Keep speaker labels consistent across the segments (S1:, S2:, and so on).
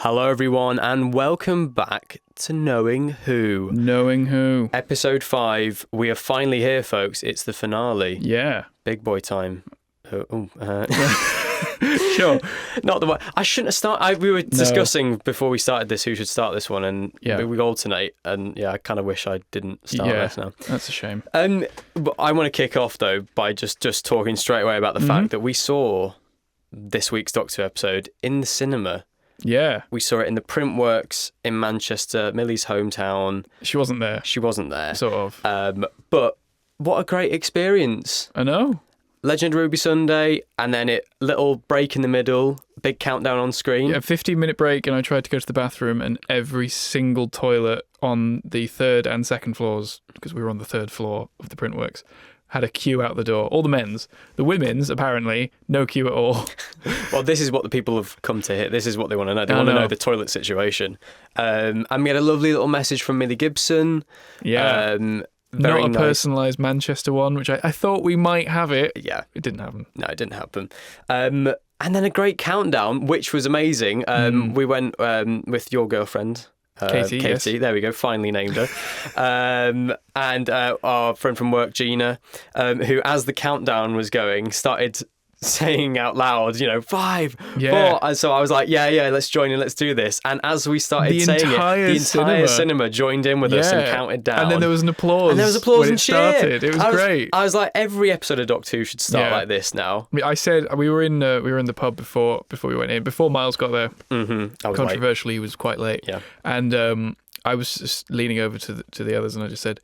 S1: Hello everyone and welcome back to Knowing Who.
S2: Knowing Who.
S1: Episode 5. We are finally here, folks. It's the finale.
S2: Yeah.
S1: Big boy time.
S2: Sure.
S1: Not the one. I shouldn't have started. We were discussing before we started this who should start this one, and we alternate. And I kind of wish I didn't start this now.
S2: That's a shame.
S1: But I want to kick off though by just talking straight away about the fact that we saw this week's Doctor episode in the cinema.
S2: Yeah.
S1: We saw it in the Printworks in Manchester, Millie's hometown.
S2: She wasn't there.
S1: Sort
S2: of.
S1: But what a great experience.
S2: I know.
S1: Legend Ruby Sunday, and then little break in the middle, big countdown on screen.
S2: Yeah, 15-minute break, and I tried to go to the bathroom, and every single toilet on the third and second floors, because we were on the third floor of the Printworks, had a queue out the door. All the men's. The women's, apparently, no queue at all.
S1: Well, this is what the people have come to hear. This is what they want to know. They want to know the toilet situation. And we had a lovely little message from Millie Gibson.
S2: Yeah. Not a personalised Manchester one, which I thought we might have it.
S1: Yeah.
S2: It didn't happen.
S1: No, it didn't happen. And then a great countdown, which was amazing. We went with your girlfriend.
S2: Katie, yes.
S1: There we go, finally named her. And our friend from work, Gina, who, as the countdown was going, started saying out loud, 5, 4. And so I was like, yeah, let's join in, let's do this. And as we started saying it, the entire cinema joined in with us and counted down.
S2: And then there was an applause.
S1: And cheer.
S2: Started. It was great.
S1: I was like, every episode of Doctor Who should start like this now.
S2: I said we were in the pub before we went in, before Miles got there.
S1: Mm-hmm.
S2: Controversially, he was quite late.
S1: Yeah.
S2: And I was just leaning over to the others, and I just said,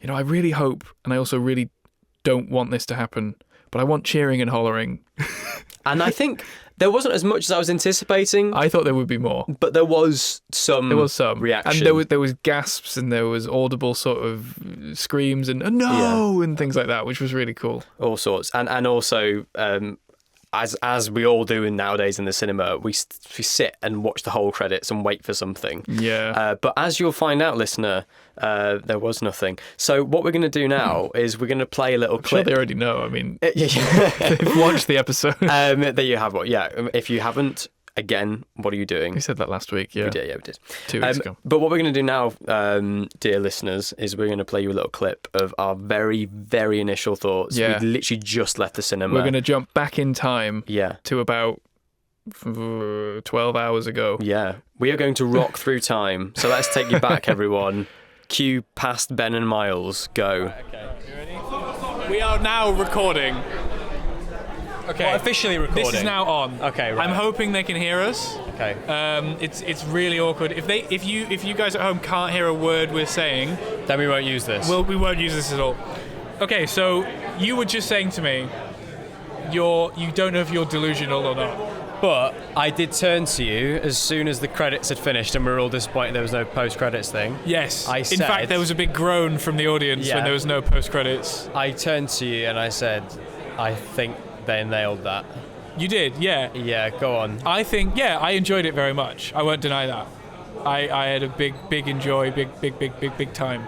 S2: I really hope, and I also really don't want this to happen, but I want cheering and hollering.
S1: And I think there wasn't as much as I was anticipating.
S2: I thought there would be more.
S1: But there was some reaction.
S2: And there was gasps, and there was audible sort of screams and and things like that, which was really cool.
S1: All sorts. And also, as we all do nowadays in the cinema, we sit and watch the whole credits and wait for something.
S2: Yeah.
S1: But as you'll find out, listener, there was nothing. So what we're going to do now is we're going to play a little clip.
S2: Sure they already know. I mean, they've watched the episode.
S1: There you have one. Yeah. If you haven't, again, what are you doing?
S2: We said that last week. Yeah.
S1: We did.
S2: 2 weeks ago.
S1: But what we're going to do now, dear listeners, is we're going to play you a little clip of our very, very initial thoughts.
S2: Yeah.
S1: We literally just left the cinema.
S2: We're going to jump back in time.
S1: Yeah.
S2: To about 12 hours ago.
S1: Yeah. We are going to rock through time. So let's take you back, everyone. Cue past Ben and Miles. Go.
S2: Right, okay. You ready? We are now recording. Okay.
S3: Well, officially recording.
S2: This is now on.
S3: Okay, right.
S2: I'm hoping they can hear us.
S3: Okay.
S2: It's really awkward. If you guys at home can't hear a word we're saying,
S3: then we won't use this.
S2: We won't use this at all. Okay, so you were just saying to me, you don't know if you're delusional or not.
S3: But I did turn to you as soon as the credits had finished and we were all disappointed there was no post-credits thing.
S2: Yes.
S3: In
S2: fact, there was a big groan from the audience when there was no post-credits.
S3: I turned to you and I said, I think they nailed that.
S2: You did, yeah.
S3: Yeah, go on.
S2: I think, I enjoyed it very much. I won't deny that. I had a big enjoy, big time.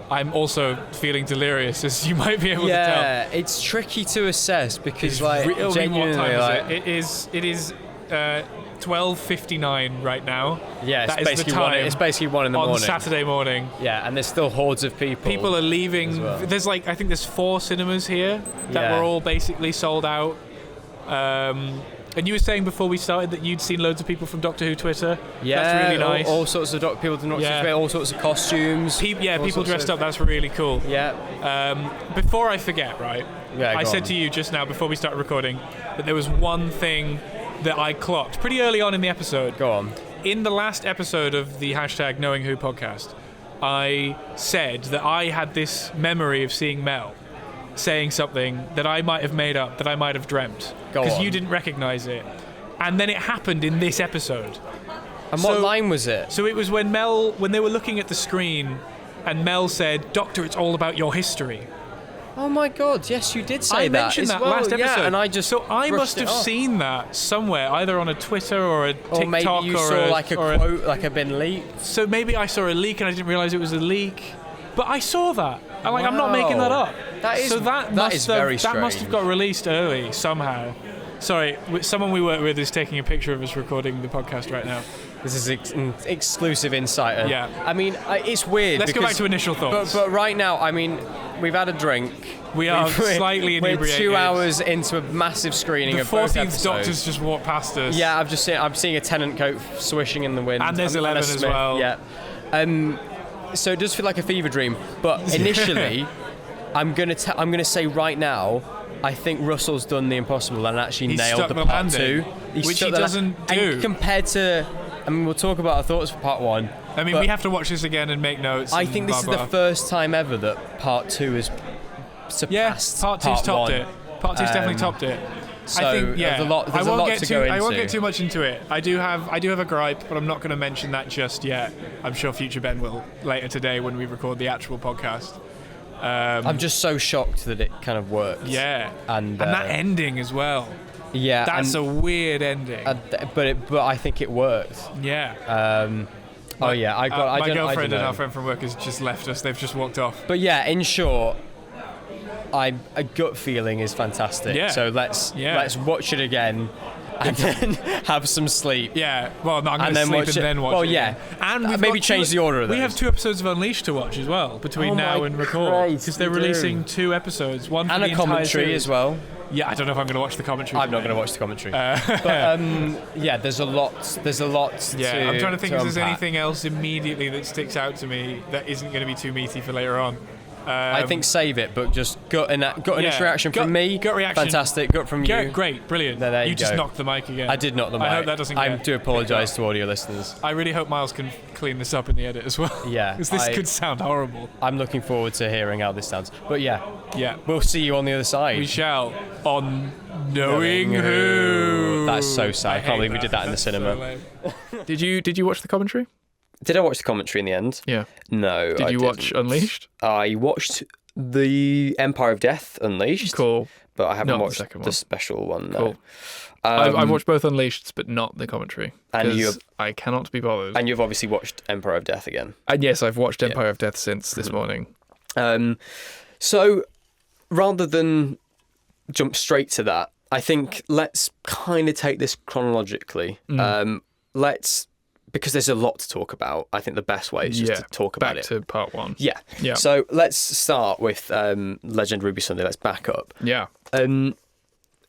S2: I'm also feeling delirious, as you might be able to tell.
S3: Yeah, it's tricky to assess because,
S2: what
S3: genuinely,
S2: time is it? It is 12:59 right now.
S3: Yeah,
S2: that is the time.
S3: It's basically 1 in the morning.
S2: On Saturday morning.
S3: Yeah, and there's still hordes of people.
S2: People are leaving.
S3: Well.
S2: There's I think there's 4 cinemas here that were all basically sold out. And you were saying before we started that you'd seen loads of people from Doctor Who Twitter.
S3: Yeah,
S2: that's really nice.
S3: All sorts of people from Doctor Who, all sorts of costumes.
S2: People dressed up. That's really cool.
S3: Yeah.
S2: Before I forget, right?
S3: Yeah.
S2: I said to you just now before we started recording that there was one thing that I clocked pretty early on in the episode.
S3: Go on.
S2: In the last episode of the hashtag Knowing Who podcast, I said that I had this memory of seeing Mel saying something that I might have made up, that I might have dreamt. Because you didn't recognise it. And then it happened in this episode.
S3: And what line was it?
S2: So it was when they were looking at the screen and Mel said, "Doctor, it's all about your history."
S3: Oh my God, yes, you did say that.
S2: I mentioned that last episode.
S3: And I just
S2: I must have seen that somewhere, either on a Twitter or a TikTok.
S3: Or maybe you saw a quote, like had been leaked.
S2: So maybe I saw a leak and I didn't realise it was a leak. But I saw that. And I'm not making that up.
S3: That is
S2: very strange. That must have got released early somehow. Sorry, someone we work with is taking a picture of us recording the podcast right now.
S3: This is exclusive insight.
S2: Yeah.
S3: I mean, it's weird.
S2: Let's go back to initial thoughts.
S3: But right now, I mean, we've had a drink.
S2: We are slightly inebriated.
S3: We're 2 hours into a massive screening of both episodes.
S2: The 14th Doctor's just walked past us.
S3: Yeah, I'm seeing a Tennant coat swishing in the wind.
S2: And there's 11 as well.
S3: Yeah. So it does feel like a fever dream. But initially, I'm gonna say right now, I think Russell's done the impossible and actually nailed the part 2.
S2: Which he doesn't do.
S3: And compared to, I mean, we'll talk about our thoughts for part 1.
S2: I mean, we have to watch this again and make notes.
S3: I think this is the first time ever that part 2 has surpassed
S2: part 2's topped it. Part 2's definitely topped it.
S3: So
S2: I think,
S3: there's a lot to go into.
S2: I won't get too much into it. I do have a gripe, but I'm not going to mention that just yet. I'm sure Future Ben will later today when we record the actual podcast.
S3: I'm just so shocked that it kind of worked.
S2: Yeah,
S3: and
S2: that ending as well.
S3: Yeah,
S2: that's a weird ending.
S3: But I think it worked.
S2: Yeah.
S3: My
S2: girlfriend and our friend from work has just left us. They've just walked off.
S3: But yeah, in short, a gut feeling is fantastic.
S2: Yeah.
S3: So let's watch it again. And then have some sleep.
S2: Yeah. Well, no, I'm going to sleep and then watch it.
S3: Well, yeah.
S2: And
S3: maybe change the order of those.
S2: We have 2 episodes of Unleashed to watch as well between now and record. Because they're releasing 2 episodes. One for
S3: and
S2: the
S3: a commentary as well.
S2: Yeah, I don't know if I'm going to watch the commentary.
S3: I'm not going to watch the commentary. But yeah, there's a lot.
S2: Yeah, I'm trying to think if there's
S3: unpack.
S2: anything else immediately that sticks out to me that isn't going to be too meaty for later on.
S3: I think save it, but just gut initial reaction from me.
S2: Gut reaction.
S3: Fantastic. Gut from you.
S2: Great, brilliant.
S3: There you
S2: just
S3: go.
S2: knocked the mic again.
S3: I did knock the mic.
S2: I hope that doesn't.
S3: I do apologise to audio listeners.
S2: I really hope Miles can clean this up in the edit as well.
S3: Yeah,
S2: because this could sound horrible.
S3: I'm looking forward to hearing how this sounds. But yeah,
S2: we'll
S3: see you on the other side.
S2: We shall on Knowing Who.
S3: That's so sad. I can't believe we did that in the cinema.
S2: So did you watch the commentary?
S1: Did I watch the commentary in the end?
S2: Yeah.
S1: No.
S2: Did you watch Unleashed?
S1: I watched the Empire of Death Unleashed.
S2: Cool.
S1: But I haven't watched the special one. No.
S2: Cool. I've watched both Unleashed, but not the commentary.
S1: And
S2: I cannot be bothered.
S1: And you've obviously watched Empire of Death again.
S2: And yes, I've watched Empire of Death since this morning.
S1: So rather than jump straight to that, I think let's kind of take this chronologically. Because there's a lot to talk about, I think the best way is just to talk about it.
S2: Back to part 1.
S1: Yeah. So let's start with Legend Ruby Sunday. Let's back up.
S2: Yeah.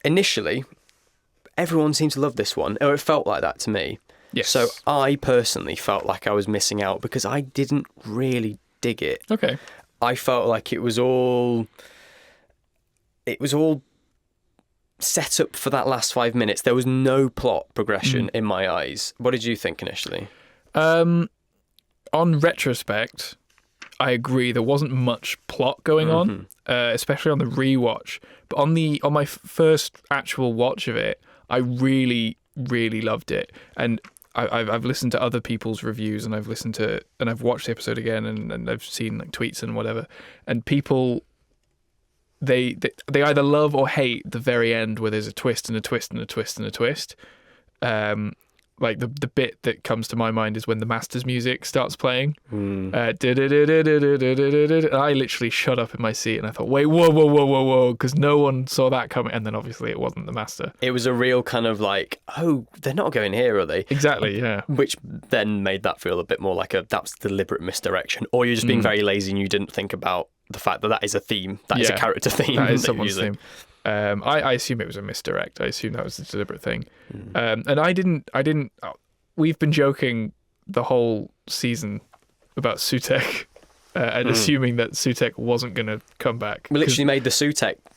S1: Initially, everyone seemed to love this one, or it felt like that to me.
S2: Yes.
S1: So I personally felt like I was missing out because I didn't really dig it.
S2: Okay.
S1: I felt like it was all set up for that last 5 minutes. There was no plot progression in my eyes. What did you think initially?
S2: On retrospect, I agree. There wasn't much plot going on, especially on the rewatch. But on my first actual watch of it, I really, really loved it. And I've listened to other people's reviews, and I've watched the episode again, and I've seen like tweets and whatever. And people, they either love or hate the very end where there's a twist and a twist and a twist and a twist. Like the bit that comes to my mind is when the Masters music starts playing. I literally shut up in my seat and I thought, wait, whoa, because no one saw that coming. And then obviously it wasn't the Master.
S1: It was a real kind of like, oh, they're not going here, are they?
S2: Exactly, yeah.
S1: Which then made that feel a bit more like that's deliberate misdirection, or you're just being very lazy and you didn't think about the fact that is a theme, that is a character theme.
S2: That is someone's theme. I assume it was a misdirect. I assume that was a deliberate thing. And I didn't. We've been joking the whole season about Sutekh and assuming that Sutekh wasn't going to come back.
S1: We literally made the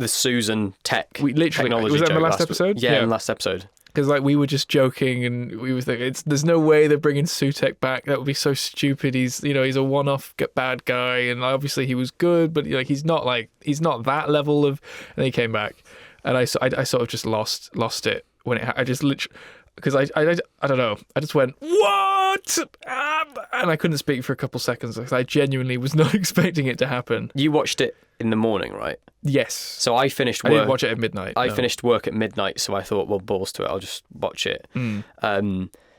S1: Susan Tech.
S2: We literally
S1: technology
S2: was that in the
S1: joke
S2: last episode?
S1: Yeah, in the last episode.
S2: Because we were just joking, and we were thinking, there's no way they're bringing Sutekh back. That would be so stupid. He's a one-off bad guy, and obviously he was good, but he's not that level of. And he came back, and I sort of just lost it when I just literally, because I don't know, I just went what, and I couldn't speak for a couple seconds because I genuinely was not expecting it to happen.
S1: You watched it in the morning, right?
S2: Yes.
S1: So I finished work.
S2: I didn't watch it at midnight.
S1: I finished work at midnight, so I thought, well, balls to it, I'll just watch it.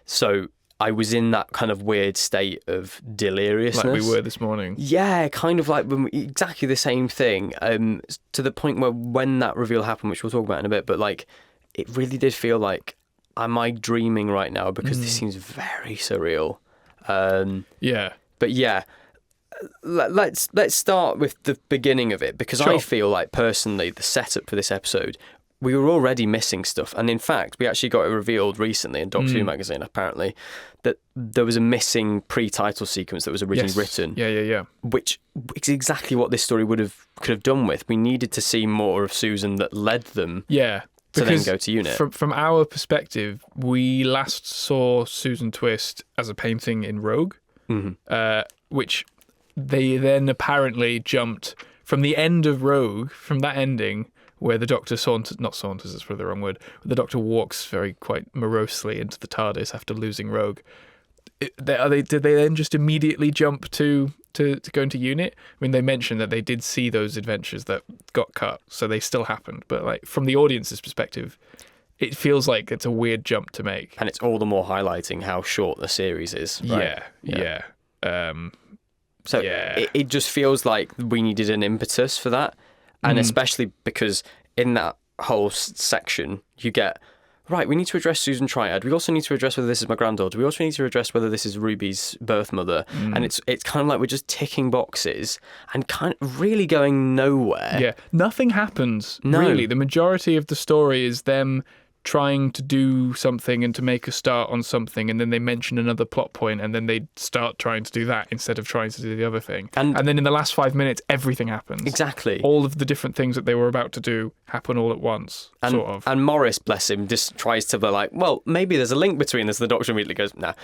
S1: So I was in that kind of weird state of deliriousness.
S2: Like we were this morning.
S1: Yeah, kind of like exactly the same thing, to the point where when that reveal happened, which we'll talk about in a bit, but like it really did feel like am I dreaming right now? Because this seems very surreal. But yeah, let's start with the beginning of it, because I feel like personally the setup for this episode, we were already missing stuff. And in fact, we actually got it revealed recently in Doctor Who magazine, apparently, that there was a missing pre-title sequence that was originally written.
S2: Yeah.
S1: Which is exactly what this story could have done with. We needed to see more of Susan that led them to then go to unit.
S2: From our perspective, we last saw Susan Twist as a painting in Rogue, which they then apparently jumped from the end of Rogue, from that ending, where the Doctor saunters is probably the wrong word, the Doctor walks quite morosely into the TARDIS after losing Rogue. Did they then just immediately jump to go into unit? I mean, they mentioned that they did see those adventures that got cut, so they still happened. But like from the audience's perspective, it feels like it's a weird jump to make.
S1: And it's all the more highlighting how short the series is. Right?
S2: Yeah.
S1: It just feels like we needed an impetus for that. And especially because in that whole section, you get, right, we need to address Susan Triad. We also need to address whether this is my granddaughter. We also need to address whether this is Ruby's birth mother. And it's kind of like we're just ticking boxes and kind of really going nowhere.
S2: Yeah, nothing happens, really. The majority of the story is them trying to do something and to make a start on something, and then they mention another plot point, and then they start trying to do that instead of trying to do the other thing. And then in the last 5 minutes, everything happens.
S1: Exactly.
S2: All of the different things that they were about to do happen all at once, sort of.
S1: And Morris, bless him, just tries to be like, well, maybe there's a link between this. The Doctor immediately goes, nah.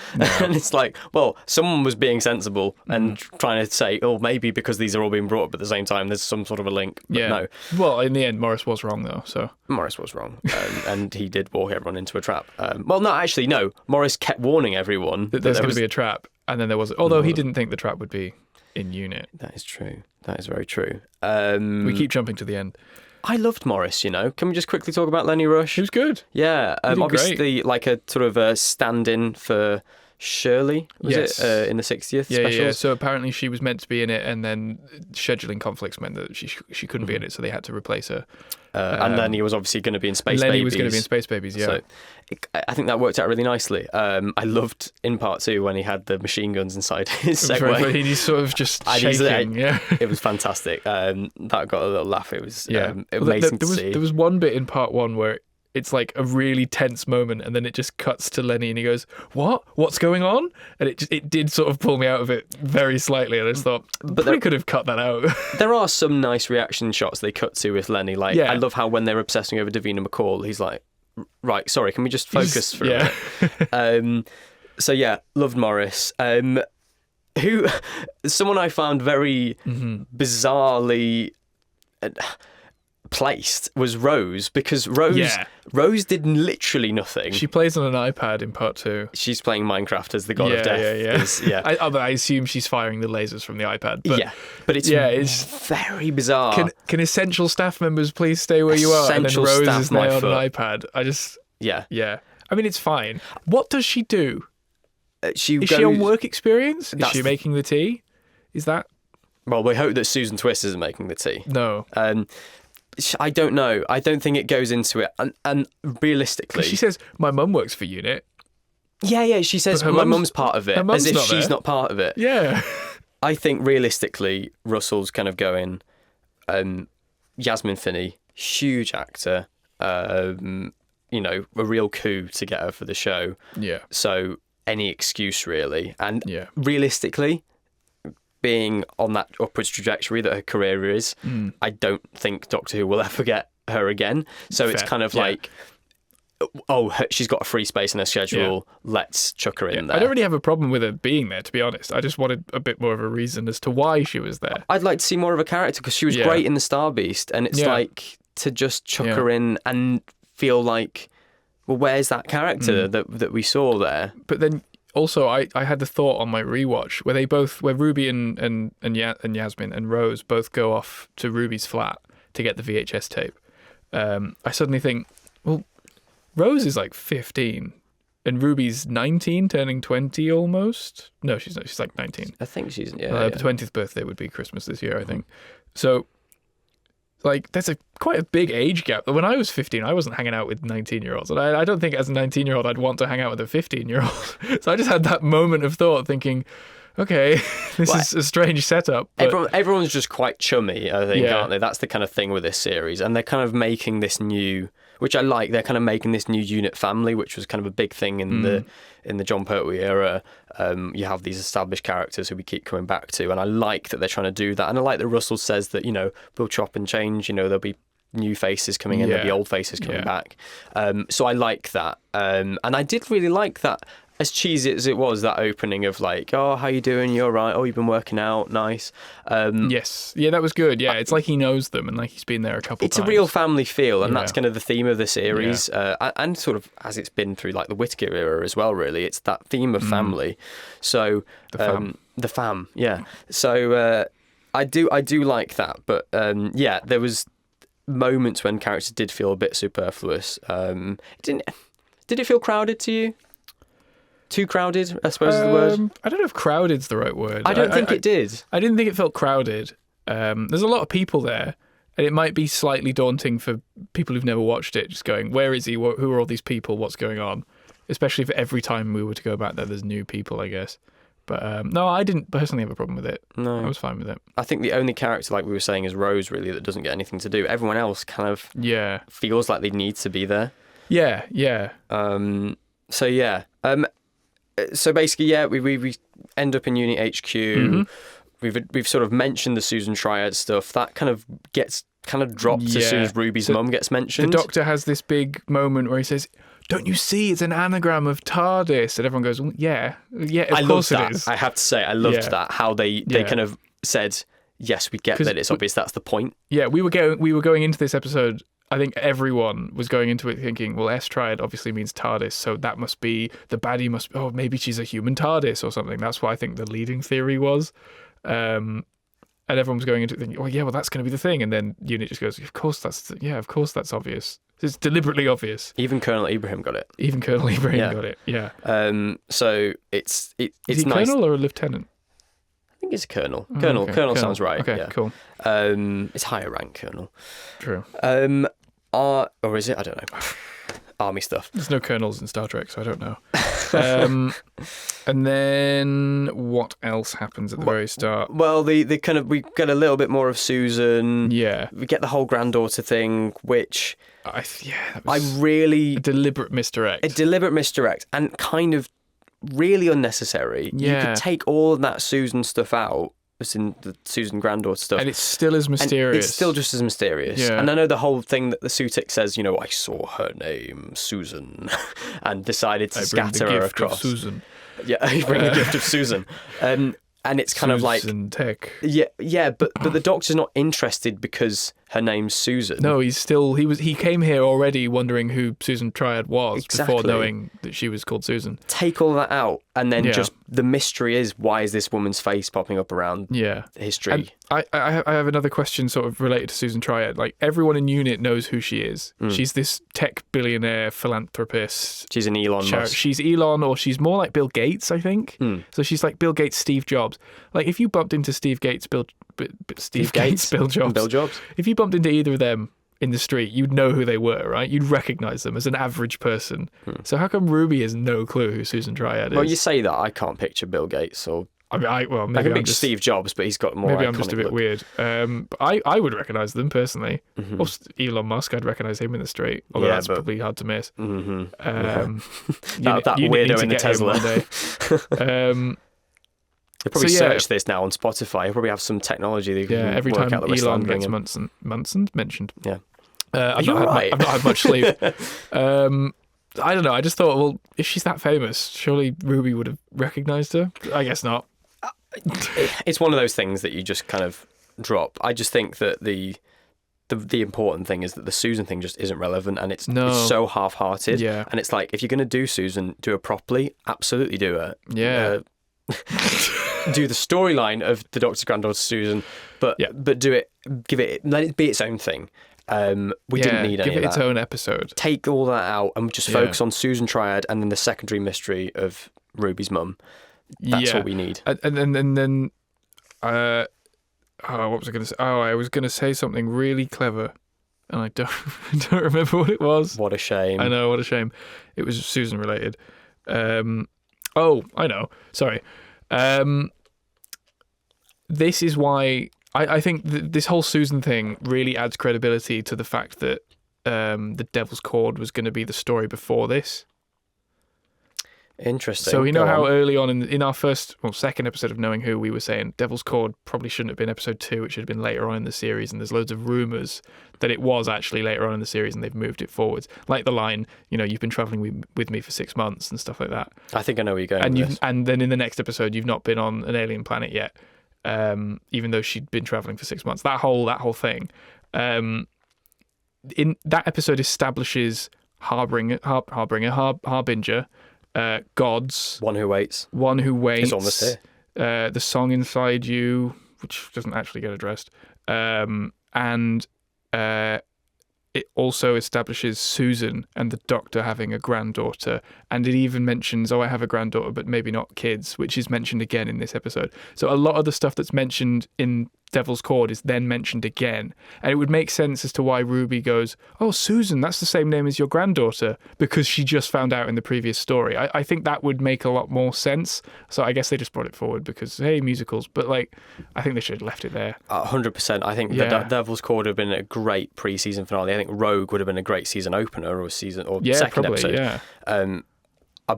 S1: And it's like, well, someone was being sensible and trying to say, oh, maybe because these are all being brought up at the same time, there's some sort of a link. But no.
S2: Well, in the end, Morris was wrong, though. So
S1: Morris was wrong. And he did walk everyone into a trap. No. Morris kept warning everyone
S2: that there's going to be a trap. And then there was, although he didn't think the trap would be in unit.
S1: That is true. That is very true.
S2: We keep jumping to the end.
S1: I loved Morris, Can we just quickly talk about Lenny Rush?
S2: He was good.
S1: Yeah. Obviously, like a sort of a stand-in for Shirley, was it, in the 60th specials?
S2: Yeah. So apparently she was meant to be in it, and then scheduling conflicts meant that she couldn't be in it, so they had to replace her.
S1: And Lenny was obviously going to be in Space Babies.
S2: Lenny was going to be in Space Babies, yeah.
S1: So I think that worked out really nicely. I loved in part 2 when he had the machine guns inside his Segway.
S2: He's sort of just shaking.
S1: It was fantastic. That got a little laugh. It was amazing to see.
S2: There was one bit in part 1 where it's like a really tense moment, and then it just cuts to Lenny and he goes, what's going on? And it did sort of pull me out of it very slightly, and I just thought, they could have cut that out.
S1: There are some nice reaction shots they cut to with Lenny. I love how when they're obsessing over Davina McCall, he's like, right, sorry, can we just focus for a minute? Loved Morris. Someone I found very bizarrely placed was Rose, because Rose did literally nothing.
S2: She plays on an iPad in part 2.
S1: She's playing Minecraft as the god of death.
S2: I assume she's firing the lasers from the iPad.
S1: But it's very bizarre.
S2: Can essential staff members please stay where you are? And then Rose is there on an iPad. I mean, it's fine. What does she do? Is she on work experience? Is she making the tea? Is that?
S1: Well, we hope that Susan Twist isn't making the tea.
S2: No.
S1: I don't know. I don't think it goes into it. And realistically...
S2: She says, my mum works for UNIT.
S1: Yeah, she says my mum's part of it, as if she's not part of it.
S2: Yeah.
S1: I think realistically, Russell's kind of going, Yasmin Finney, huge actor, a real coup to get her for the show.
S2: Yeah.
S1: So any excuse, really. And realistically... being on that upwards trajectory that her career is, I don't think Doctor Who will ever get her again. So Fair. It's kind of like, she's got a free space in her schedule, let's chuck her in there.
S2: I don't really have a problem with her being there, to be honest. I just wanted a bit more of a reason as to why she was there.
S1: I'd like to see more of a character, because she was great in The Star Beast, and it's like to just chuck her in and feel like, well, where's that character that we saw there?
S2: But then... Also, I had the thought on my rewatch where Ruby and Yasmin and Rose both go off to Ruby's flat to get the VHS tape. I suddenly think, well, Rose is like 15 and Ruby's 19, turning 20 almost. No, she's not. She's like 19.
S1: I think she's,
S2: her 20th birthday would be Christmas this year, I think. So
S4: like there's quite a big age gap. When I was 15, I wasn't hanging out with 19-year-olds, and I don't think as a 19-year-old I'd want to hang out with a 15-year-old. So I just had that moment of thought, thinking, okay, this is a strange setup.
S1: Everyone's just quite chummy, I think, aren't they? That's the kind of thing with this series, and they're kind of making this new, which I like. They're kind of making this new unit family, which was kind of a big thing in the John Pertwee era. You have these established characters who we keep coming back to, and I like that they're trying to do that. And I like that Russell says that, we'll chop and change. There'll be new faces coming in, there'll be old faces coming back. So I like that, and I did really like that. As cheesy as it was, that opening of like, oh, how you doing? You're right. Oh, you've been working out. Nice.
S4: Yes. Yeah, that was good. Yeah, it's like he knows them and like he's been there a couple times.
S1: It's a real family feel, and that's kind of the theme of the series, and sort of as it's been through like the Whittaker era as well, really. It's that theme of family. So the fam, yeah. So I do like that, but there was moments when characters did feel a bit superfluous. Did it feel crowded to you? Too crowded, I suppose is the word.
S4: I don't know if crowded's the right word.
S1: I don't think it did.
S4: I didn't think it felt crowded. There's a lot of people there, and it might be slightly daunting for people who've never watched it, just going, where is he? Who are all these people? What's going on? Especially if every time we were to go back there, there's new people, I guess. But no, I didn't personally have a problem with it. No. I was fine with it.
S1: I think the only character, like we were saying, is Rose, really, that doesn't get anything to do. Everyone else kind of feels like they need to be there.
S4: Yeah.
S1: So basically, we end up in Unit HQ. Mm-hmm. We've sort of mentioned the Susan Triad stuff. That kind of dropped as soon as Ruby's mum gets mentioned.
S4: The Doctor has this big moment where he says, "Don't you see? It's an anagram of TARDIS." And everyone goes, well, "Yeah, of course it is."
S1: I have to say, I loved that. How they kind of said, "Yes, we get that. It's obvious that's the point."
S4: Yeah, we were going into this episode. I think everyone was going into it thinking, well, S-Triad obviously means TARDIS, so that must be, the baddie must, maybe she's a human TARDIS or something. That's what I think the leading theory was. And everyone was going into it thinking, that's going to be the thing. And then Unit just goes, of course that's obvious. It's deliberately obvious.
S1: Even Colonel Ibrahim got it.
S4: Got it, yeah.
S1: So it's
S4: Is he
S1: nice.
S4: Colonel or a Lieutenant?
S1: I think it's a Colonel. Colonel sounds right.
S4: Okay,
S1: yeah.
S4: Cool.
S1: It's higher rank Colonel.
S4: True.
S1: Or is it? I don't know. Army stuff.
S4: There's no colonels in Star Trek, so I don't know. And then what else happens at the very start?
S1: Well, we get a little bit more of Susan.
S4: Yeah.
S1: We get the whole granddaughter thing, which
S4: that was
S1: a
S4: deliberate misdirect.
S1: A deliberate misdirect, and kind of really unnecessary.
S4: Yeah.
S1: You could take all of that Susan stuff out. It's in the Susan granddaughter stuff.
S4: And it's still as mysterious.
S1: And it's still just as mysterious.
S4: Yeah.
S1: And I know the whole thing that the Sutekh says, I saw her name, Susan, and decided to scatter her across.
S4: Susan.
S1: Yeah, I bring the gift of Susan. And it's kind of like
S4: Sutekh.
S1: Yeah, but the Doctor's not interested because her name's Susan.
S4: No, he came here already wondering who Susan Triad was before knowing that she was called Susan.
S1: Take all that out, and then just the mystery is, why is this woman's face popping up around history?
S4: And I have another question sort of related to Susan Triad. Like, everyone in Unit knows who she is. She's this tech billionaire philanthropist.
S1: She's an Elon Musk.
S4: She's Elon, or she's more like Bill Gates, I think. So she's like Bill Gates, Steve Jobs. Like, if you bumped into Steve Gates, Bill Jobs. If you bumped into either of them in the street, you'd know who they were, right? You'd recognise them as an average person. So how come Ruby has no clue who Susan Triad is?
S1: Well, you say that. I can't picture Bill Gates, or
S4: maybe
S1: I can picture Steve Jobs, but he's got more.
S4: Maybe I'm just a bit weird. But I would recognise them personally. Or Elon Musk, I'd recognise him in the street. Although that's probably hard to miss.
S1: That weirdo in the Tesla. They probably search this now on Spotify. You'll probably have some technology that you can
S4: every
S1: work
S4: time
S1: out that
S4: Elon gets Munson mentioned.
S1: Yeah.
S4: I've not had much sleep. I don't know. I just thought, well, if she's that famous, surely Ruby would have recognised her. I guess not.
S1: It's one of those things that you just kind of drop. I just think that the important thing is that the Susan thing just isn't relevant, and it's so half-hearted.
S4: Yeah.
S1: And it's like, if you're going to do Susan, do it properly. Absolutely do it.
S4: Yeah.
S1: Do the storyline of the Doctor's granddaughter Susan, but do it, let it be its own thing. We didn't need any of that.
S4: Give it its own episode.
S1: Take all that out and just focus on Susan Triad and then the secondary mystery of Ruby's mum. That's what we need.
S4: And then what was I going to say? Oh, I was going to say something really clever, and I don't I don't remember what it was.
S1: What a shame.
S4: I know, what a shame. It was Susan related. Oh, I know. Sorry. This is why I think this whole Susan thing really adds credibility to the fact that the Devil's Cord was going to be the story before this.
S1: Interesting.
S4: So you know how early on in our second episode of Knowing Who, we were saying Devil's Cord probably shouldn't have been episode 2, it should have been later on in the series, and there's loads of rumours that it was actually later on in the series and they've moved it forwards. Like the line, you've been travelling with me for 6 months and stuff like that.
S1: I think I know where you're going with this.
S4: And then in the next episode, you've not been on an alien planet yet, even though she'd been travelling for 6 months. That whole thing. In that episode establishes Harbinger, gods.
S1: One who waits.
S4: It's
S1: almost here.
S4: The song inside you, which doesn't actually get addressed. And it also establishes Susan and the Doctor having a granddaughter. And it even mentions, I have a granddaughter, but maybe not kids, which is mentioned again in this episode. So a lot of the stuff that's mentioned in Devil's Cord is then mentioned again. And it would make sense as to why Ruby goes, oh, Susan, that's the same name as your granddaughter, because she just found out in the previous story. I think that would make a lot more sense. So I guess they just brought it forward because, hey, musicals. But, I think they should have left it there.
S1: 100%. I think the Devil's Cord would have been a great pre-season finale. I think Rogue would have been a great season opener or second episode.
S4: Yeah.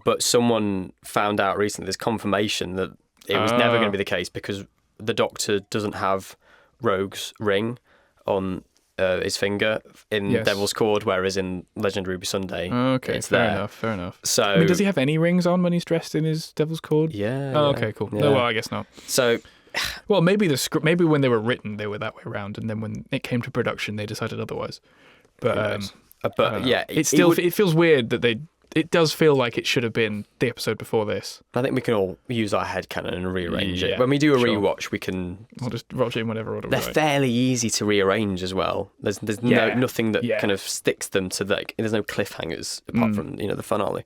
S1: But someone found out recently, there's confirmation that it was never going to be the case because the Doctor doesn't have Rogue's ring on his finger in Devil's Cord, whereas in Legend of Ruby Sunday,
S4: okay,
S1: it's
S4: fair enough.
S1: So,
S4: does he have any rings on when he's dressed in his Devil's Cord?
S1: Yeah.
S4: Oh, okay, cool.
S1: Yeah.
S4: No, well, I guess not.
S1: So,
S4: well, maybe maybe when they were written, they were that way around, and then when it came to production, they decided otherwise. But
S1: yeah,
S4: it feels weird that it does feel like it should have been the episode before this.
S1: I think we can all use our headcanon and rearrange it. When we do a rewatch, we can...
S4: We'll just watch it in whatever order.
S1: They're fairly easy to rearrange as well. There's nothing that kind of sticks them to there's no cliffhangers apart from the finale.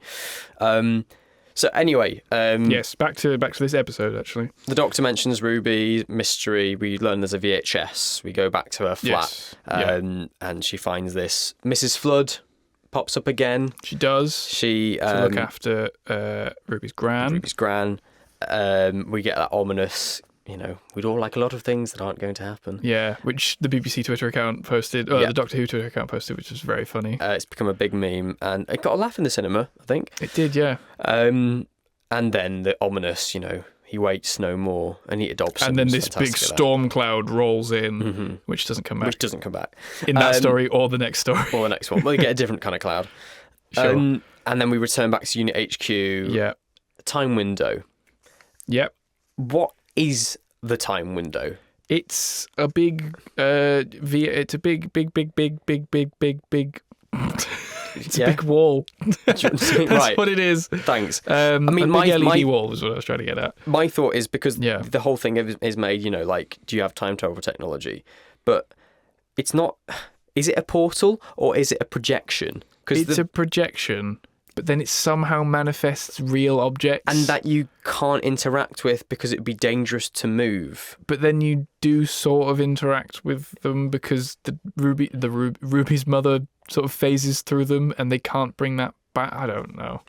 S1: So anyway,
S4: yes, back to this episode actually.
S1: The Doctor mentions Ruby mystery. We learn there's a VHS. We go back to her flat, and she finds this. Mrs. Flood pops up again.
S4: She does.
S1: To
S4: look after Ruby's gran.
S1: We get that ominous, we'd all like a lot of things that aren't going to happen.
S4: Yeah, which the BBC Twitter account posted, the Doctor Who Twitter account posted, which was very funny.
S1: It's become a big meme, and it got a laugh in the cinema, I think.
S4: It did, yeah.
S1: And then the ominous, he waits no more, and he adopts him.
S4: And then this big storm cloud rolls in, which doesn't come back. In that story or the next story.
S1: Or the next one. Well, you get a different kind of cloud.
S4: Sure.
S1: And then we return back to Unit HQ.
S4: Yeah.
S1: Time window.
S4: Yep.
S1: What is the time window?
S4: It's a big, it's a big. It's a big wall. That's what it is.
S1: Thanks.
S4: I mean, my LED wall was what I was trying to get at.
S1: My thought is because the whole thing is made, do you have time travel technology? But it's not. Is it a portal or is it a projection?
S4: It's a projection, but then it somehow manifests real objects.
S1: And that you can't interact with because it'd be dangerous to move.
S4: But then you do sort of interact with them because Ruby's mother sort of phases through them and they can't bring that back. I don't know.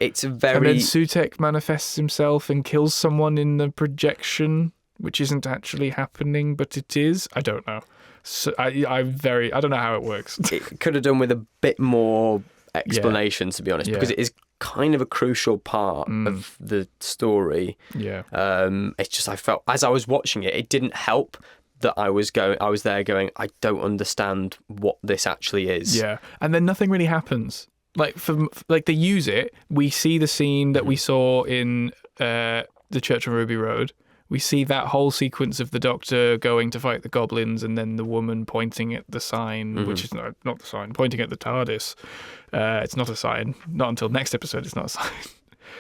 S1: It's very...
S4: And then Sutekh manifests himself and kills someone in the projection, which isn't actually happening, but it is. I don't know. So I don't know how it works.
S1: It could have done with a bit more explanation, to be honest, because it is kind of a crucial part of the story.
S4: Yeah.
S1: It's just I felt as I was watching it, it didn't help that I was there going, I don't understand what this actually is.
S4: Yeah. And then nothing really happens. Like they use it. We see the scene that we saw in the Church on Ruby Road. We see that whole sequence of the Doctor going to fight the goblins and then the woman pointing at the sign, which is not the sign, pointing at the TARDIS. It's not a sign. Not until next episode it's not a sign.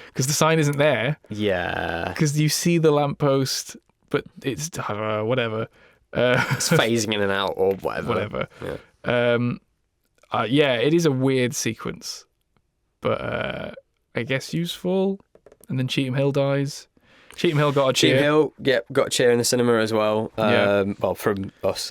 S4: Because the sign isn't there.
S1: Yeah.
S4: Because you see the lamppost, but it's whatever.
S1: It's phasing in and out or whatever.
S4: Yeah. It is a weird sequence. But I guess useful. And then Cheetham Hill dies. Cheetham Hill got a cheer.
S1: Cheetham Hill, got a cheer in the cinema as well. Well, from us.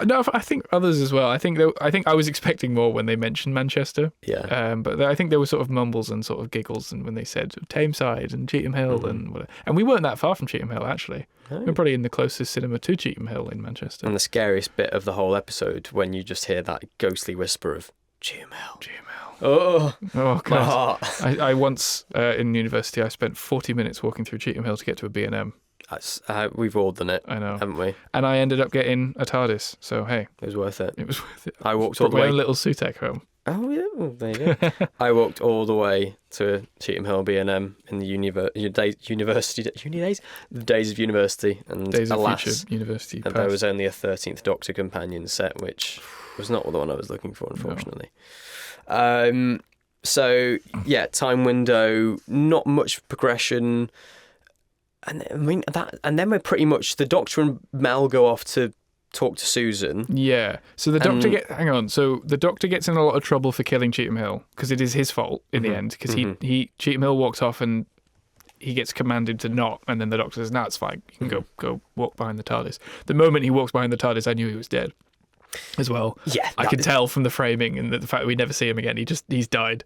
S4: No, I think others as well. I think I was expecting more when they mentioned Manchester.
S1: Yeah.
S4: But I think there were sort of mumbles and sort of giggles, and when they said Tameside and Cheetham Hill and whatever. And we weren't that far from Cheetham Hill actually. We're probably in the closest cinema to Cheetham Hill in Manchester.
S1: And the scariest bit of the whole episode when you just hear that ghostly whisper of Cheetham Hill. Oh
S4: God!
S1: my heart.
S4: I once in university I spent 40 minutes walking through Cheetham Hill to get to a B&M.
S1: We've all done it.
S4: I know,
S1: haven't we?
S4: And I ended up getting a TARDIS. So hey,
S1: it was worth it.
S4: It was worth it.
S1: I walked all the
S4: my
S1: way.
S4: own little Sutekh home.
S1: Oh yeah, well, there you go. I walked all the way to Cheetham Hill B&M in the university days, the days of university, and
S4: Days of
S1: alas,
S4: future university.
S1: and there was only a 13th Doctor companion set, which was not the one I was looking for, unfortunately. No. So yeah, time window, not much progression, and I mean that, and then we're pretty much the Doctor and Mel go off to talk to Susan.
S4: Yeah. So the Doctor hang on. So the Doctor gets in a lot of trouble for killing Cheetham Hill because it is his fault in the end. Because he Cheetham Hill walks off and he gets commanded to not, and then the Doctor says, "No, it's fine. You can go walk behind the TARDIS." The moment he walks behind the TARDIS, I knew he was dead. As well.
S1: Yeah,
S4: I could tell from the framing and the fact that we never see him again. He's died.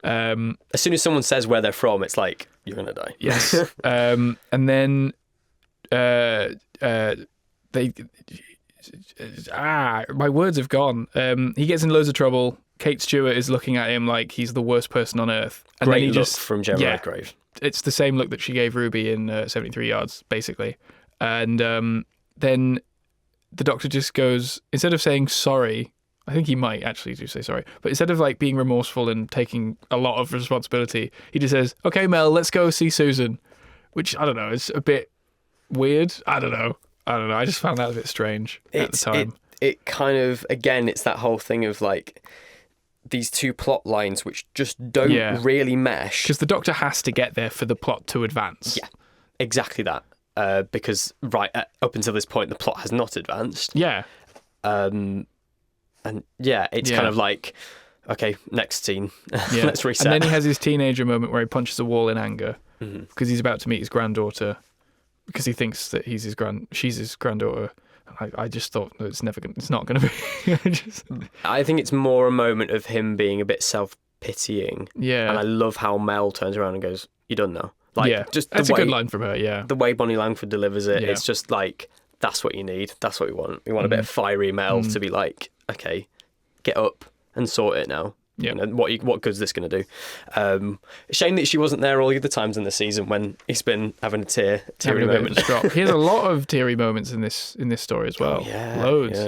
S1: As soon as someone says where they're from, it's like you're gonna die.
S4: Yes. And then my words have gone. He gets in loads of trouble. Kate Stewart is looking at him like he's the worst person on earth. And
S1: Great
S4: then he
S1: look
S4: just
S1: from Gemma Redgrave.
S4: It's the same look that she gave Ruby in 73 Yards, basically. And then the Doctor just goes, instead of saying sorry, I think he might actually do say sorry, but instead of like being remorseful and taking a lot of responsibility, he just says, "Okay, Mel, let's go see Susan," which I don't know, is a bit weird. I don't know. I just found that a bit strange at the time.
S1: It kind of, again, it's that whole thing of like these two plot lines which just don't really mesh.
S4: Because the Doctor has to get there for the plot to advance.
S1: Yeah, exactly that. Because up until this point, the plot has not advanced.
S4: Yeah.
S1: And yeah, it's kind of like, okay, next scene.
S4: Yeah.
S1: Let's reset.
S4: And then he has his teenager moment where he punches a wall in anger because he's about to meet his granddaughter because he thinks that she's his granddaughter. I just thought it's not going to be.
S1: I think it's more a moment of him being a bit self-pitying.
S4: Yeah.
S1: And I love how Mel turns around and goes, "You don't know." Like, just
S4: that's a good line from her, yeah.
S1: The way Bonnie Langford delivers it, it's just like, that's what you need. That's what we want. We want a bit of fiery Mel to be like, okay, get up and sort it now.
S4: Yeah.
S1: You know, what good's this going to do? Shame that she wasn't there all the other times in the season when he's been having a teary moment.
S4: He has a lot of teary moments in this story as well. Loads.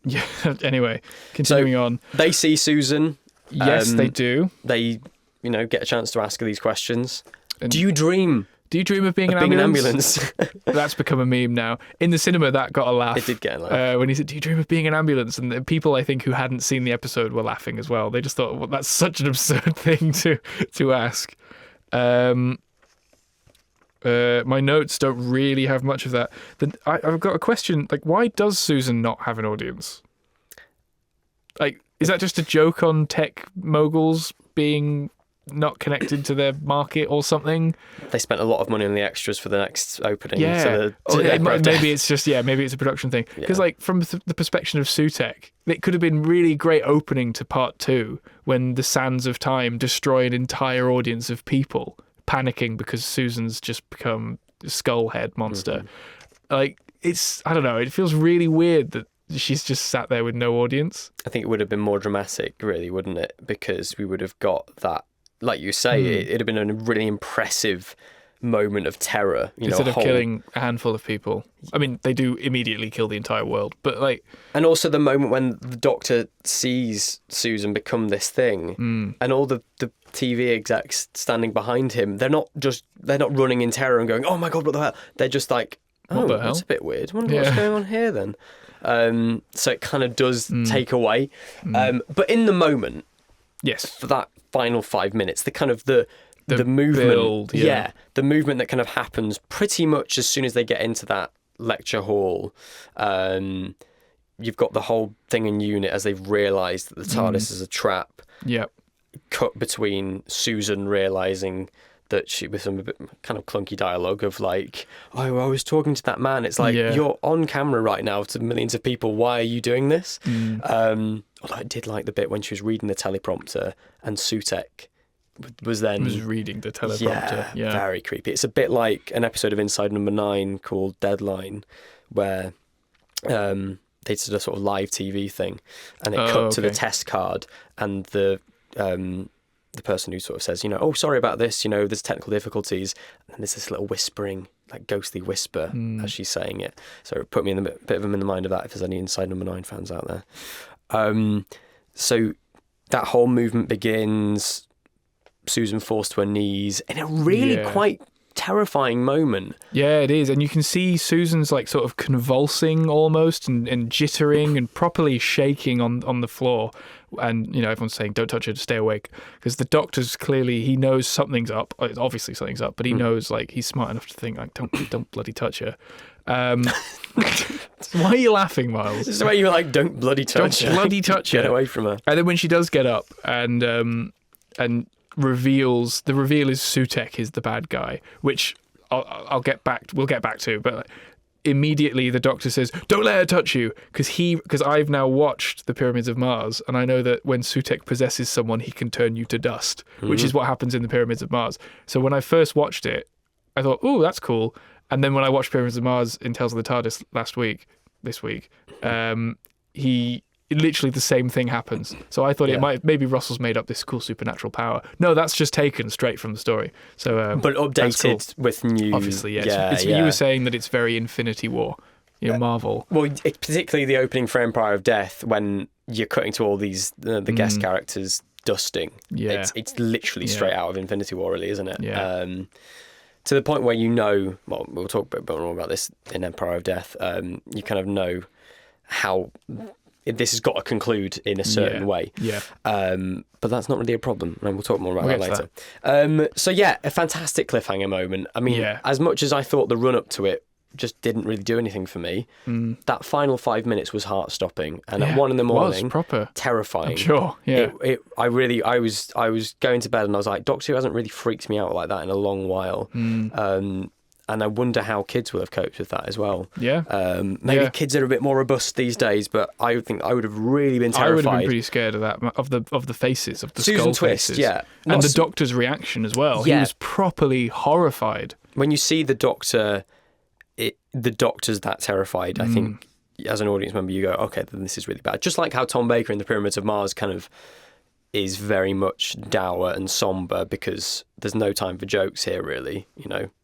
S1: Yeah.
S4: Anyway, continuing on.
S1: They see Susan.
S4: Yes, they do.
S1: They, get a chance to ask her these questions. Do you dream
S4: of being an ambulance? That's become a meme now. In the cinema, that got a laugh.
S1: It did get a laugh.
S4: When he said, "Do you dream of being an ambulance?" And the people, I think, who hadn't seen the episode were laughing as well. They just thought, well, that's such an absurd thing to ask. My notes don't really have much of that. I've got a question. Like, why does Susan not have an audience? Like, is that just a joke on tech moguls being not connected to their market or something?
S1: They spent a lot of money on the extras for the next opening.
S4: Yeah. Maybe it's just, maybe it's a production thing. Because from the perspective of Sutekh, it could have been really great opening to part 2 when the sands of time destroy an entire audience of people panicking because Susan's just become a skull head monster. Like, I don't know, it feels really weird that she's just sat there with no audience.
S1: I think it would have been more dramatic, really, wouldn't it? Because we would have got that, like you say, it'd have been a really impressive moment of terror.
S4: Instead of killing a handful of people. I mean, they do immediately kill the entire world, but like... And
S1: also the moment when the Doctor sees Susan become this thing, and all the TV execs standing behind him, they're not running in terror and going, "Oh my God, what the hell?" They're just like, "Oh, that's a bit weird. I wonder what's going on here then." So it kind of does take away. But in the moment,
S4: yes,
S1: for that final 5 minutes, the kind of the movement,
S4: build,
S1: the movement that kind of happens pretty much as soon as they get into that lecture hall. You've got the whole thing in unit as they've realised that the TARDIS is a trap.
S4: Yep.
S1: Cut between Susan realising that she, with some bit kind of clunky dialogue of like, oh, I was talking to that man. It's like, you're on camera right now to millions of people. Why are you doing this? Although I did like the bit when she was reading the teleprompter and Sutekh was
S4: reading the teleprompter. Yeah,
S1: very creepy. It's a bit like an episode of Inside Number 9 called Deadline, where they did a sort of live TV thing, and it cut to the test card, and the person who sort of says, oh, sorry about this, there's technical difficulties, and there's this little whispering, like ghostly whisper as she's saying it. So it put me in a bit of them in the mind of that, if there's any Inside Number 9 fans out there. So that whole movement begins, Susan forced to her knees in a really quite terrifying moment.
S4: Yeah, it is. And you can see Susan's like sort of convulsing almost and jittering and properly shaking on the floor. And, everyone's saying, don't touch her, stay awake. Because the doctor's clearly, he knows something's up. Obviously something's up, but he knows, like, he's smart enough to think, like, don't bloody touch her. Why are you laughing, Miles?
S1: This is the way you're like, don't bloody touch her.
S4: Don't bloody touch her.
S1: Get away from her.
S4: And then when she does get up and reveals, the reveal is Sutekh is the bad guy, which we'll get back to, but immediately the doctor says, don't let her touch you, because I've now watched the Pyramids of Mars, and I know that when Sutekh possesses someone, he can turn you to dust, which is what happens in the Pyramids of Mars. So when I first watched it, I thought, oh, that's cool. And then when I watched Pyramids of Mars in Tales of the TARDIS this week, literally the same thing happens. So I thought maybe Russell's made up this cool supernatural power. No, that's just taken straight from the story. So,
S1: but updated with new.
S4: Obviously, yes. You were saying that it's very Infinity War, Marvel.
S1: Well, it's particularly the opening for Empire of Death when you're cutting to all these the guest characters dusting.
S4: Yeah,
S1: it's literally straight out of Infinity War, really, isn't it?
S4: Yeah.
S1: To the point where well, we'll talk a bit more about this in Empire of Death. You kind of know how this has got to conclude in a certain way.
S4: Yeah.
S1: But that's not really a problem, and we'll talk more about that later. So a fantastic cliffhanger moment. I mean, as much as I thought the run up to it just didn't really do anything for me, that final 5 minutes was heart-stopping, and at 1 a.m,
S4: was proper
S1: terrifying.
S4: I'm sure. Yeah.
S1: I was going to bed and I was like, Doctor Who hasn't really freaked me out like that in a long while. And I wonder how kids will have coped with that as well.
S4: Yeah.
S1: Maybe kids are a bit more robust these days, but I think I would have really been terrified.
S4: I would have been pretty scared of that, of the faces, of the
S1: Susan
S4: skull
S1: Twist,
S4: faces.
S1: Yeah.
S4: And the Doctor's reaction as well.
S1: Yeah.
S4: He was properly horrified.
S1: When you see the Doctor, the Doctor's that terrified, I think, as an audience member, you go, okay, then this is really bad. Just like how Tom Baker in the Pyramids of Mars kind of is very much dour and somber because there's no time for jokes here, really.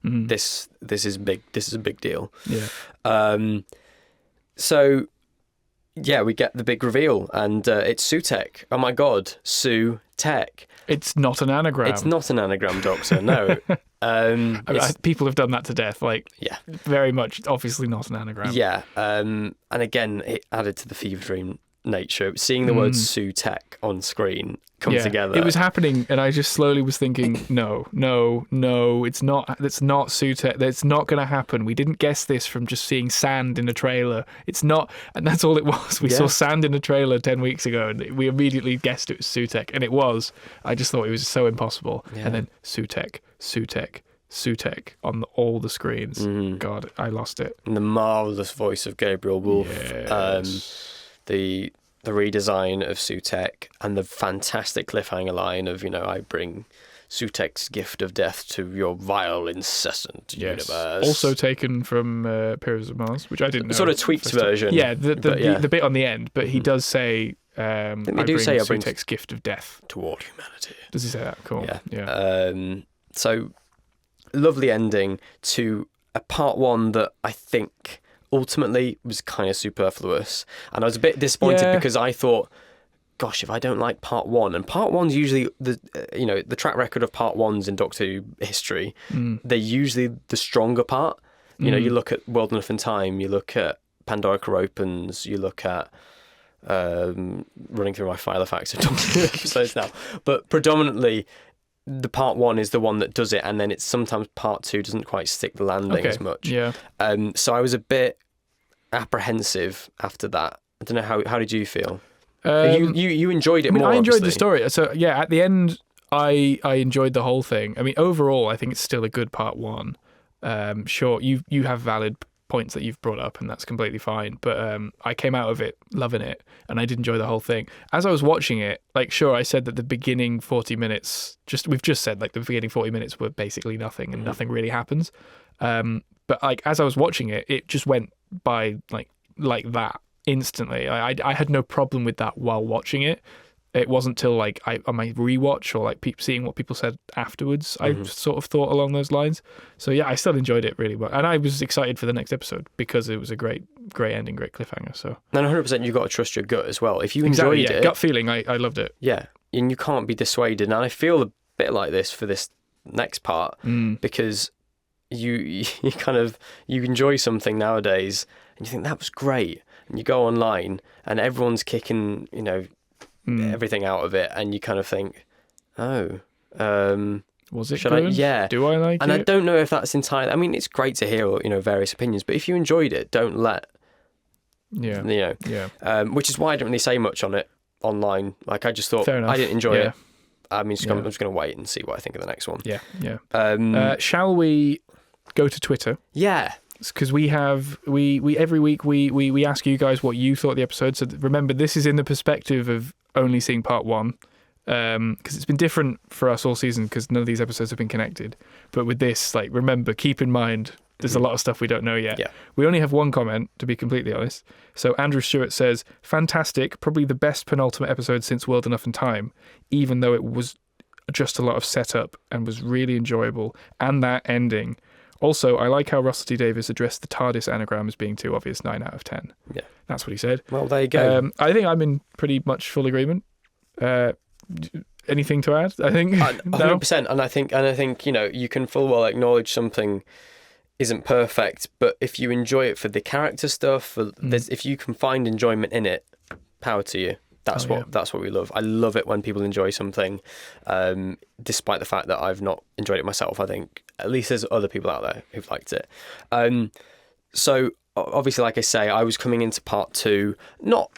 S1: This is big. This is a big deal.
S4: Yeah.
S1: So we get the big reveal, and it's Sutekh. Oh my God, Sutekh.
S4: It's not an anagram.
S1: It's not an anagram, Doctor. No.
S4: People have done that to death. Very much, obviously not an anagram.
S1: Yeah. And again, it added to the fever dream nature. Seeing the word Sutekh on screen come together.
S4: It was happening, and I just slowly was thinking, no, it's not Sutekh. That's not going to happen. We didn't guess this from just seeing sand in a trailer. It's not, and that's all it was. We saw sand in a trailer 10 weeks ago, and we immediately guessed it was Sutekh, and it was. I just thought it was so impossible. Yeah. And then Sutekh on all the screens. God, I lost it.
S1: And the marvellous voice of Gabriel Wolfe.
S4: Yes.
S1: The redesign of Sutekh and the fantastic cliffhanger line of, I bring Sutekh's gift of death to your vile, incessant universe.
S4: Also taken from Pyramids of Mars, which I didn't know.
S1: Sort of tweaked version.
S4: Yeah, the bit on the end, but he does say, I bring Sutekh's gift of death
S1: to all humanity.
S4: Does he say that? Cool.
S1: Yeah. So, lovely ending to a part 1 that I think ultimately was kind of superfluous, and I was a bit disappointed because I thought, gosh, if I don't like part 1, and part 1's usually the track record of part 1s in Doctor Who history, they're usually the stronger part. You look at World Enough and Time, you look at Pandorica Opens, you look at running through my file of facts of Doctor Who episodes now, but predominantly the part 1 is the one that does it, and then it's sometimes part 2 doesn't quite stick the landing as much.
S4: Yeah.
S1: So I was a bit apprehensive after that. I don't know, how did you feel? You enjoyed it more.
S4: I enjoyed
S1: obviously.
S4: the story. So at the end, I enjoyed the whole thing. I mean, overall, I think it's still a good part one. Sure, you have valid points that you've brought up, and that's completely fine. But I came out of it loving it, and I did enjoy the whole thing. As I was watching it, like, sure, I said that the beginning 40 minutes, we've just said like the beginning 40 minutes were basically nothing, and nothing really happens. But like as I was watching it, it just went by like that instantly. I had no problem with that while watching it. It wasn't till like on my rewatch or like seeing what people said afterwards, I sort of thought along those lines. So yeah, I still enjoyed it really well, and I was excited for the next episode because it was a great ending, great cliffhanger. So
S1: and 100%, you got to trust your gut as well. If you enjoyed it,
S4: gut feeling, I loved it.
S1: Yeah, and you can't be dissuaded. And I feel a bit like this for this next part because you enjoy something nowadays, and you think that was great, and you go online and everyone's kicking, everything out of it, and you kind of think, was it
S4: good?
S1: Yeah.
S4: Do I like it?
S1: And I don't know if that's entirely. I mean, it's great to hear, various opinions, but if you enjoyed it, don't let. Which is why I didn't really say much on it online. Like, I just thought I didn't enjoy it. I'm just going to wait and see what I think of the next one.
S4: Yeah. Shall we go to Twitter?
S1: Yeah.
S4: Because we every week we ask you guys what you thought of the episode. So remember, this is in the perspective of only seeing part one, because it's been different for us all season because none of these episodes have been connected. But with this, like, remember, keep in mind there's a lot of stuff we don't know yet.
S1: Yeah.
S4: We only have one comment, to be completely honest. So Andrew Stewart says, fantastic, probably the best penultimate episode since World Enough and Time, even though it was just a lot of setup and was really enjoyable, and that ending. Also, I like how Russell T Davies addressed the TARDIS anagram as being too obvious. 9 out of 10.
S1: Yeah,
S4: that's what he said.
S1: Well, there you go.
S4: I think I'm in pretty much full agreement. Anything to add? I think
S1: 100%. And I think you can full well acknowledge something isn't perfect, but if you enjoy it for the character stuff, if you can find enjoyment in it, power to you. That's what we love. I love it when people enjoy something, despite the fact that I've not enjoyed it myself. I think at least there's other people out there who've liked it. So obviously, like I say, I was coming into part two not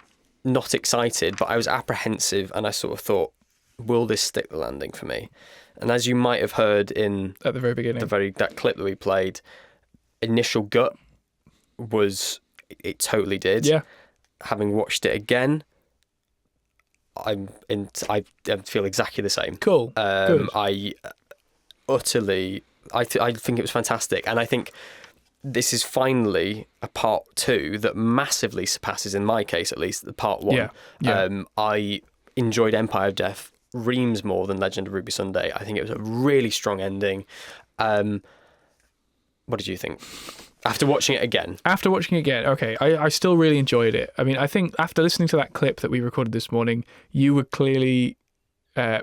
S1: excited, but I was apprehensive, and I sort of thought, will this stick the landing for me? And as you might have heard at the very beginning, that clip that we played, initial gut was it totally did. Yeah. Having watched it again, I feel exactly the same.
S4: Cool. Good.
S1: I think it was fantastic, and I think this is finally a part two that massively surpasses, in my case at least, the part one. Yeah. I enjoyed Empire of Death reams more than Legend of Ruby Sunday. I think it was a really strong ending. What did you think? After watching it again, okay, I still really enjoyed it. I mean, I think after listening to that clip that we recorded this morning, you were clearly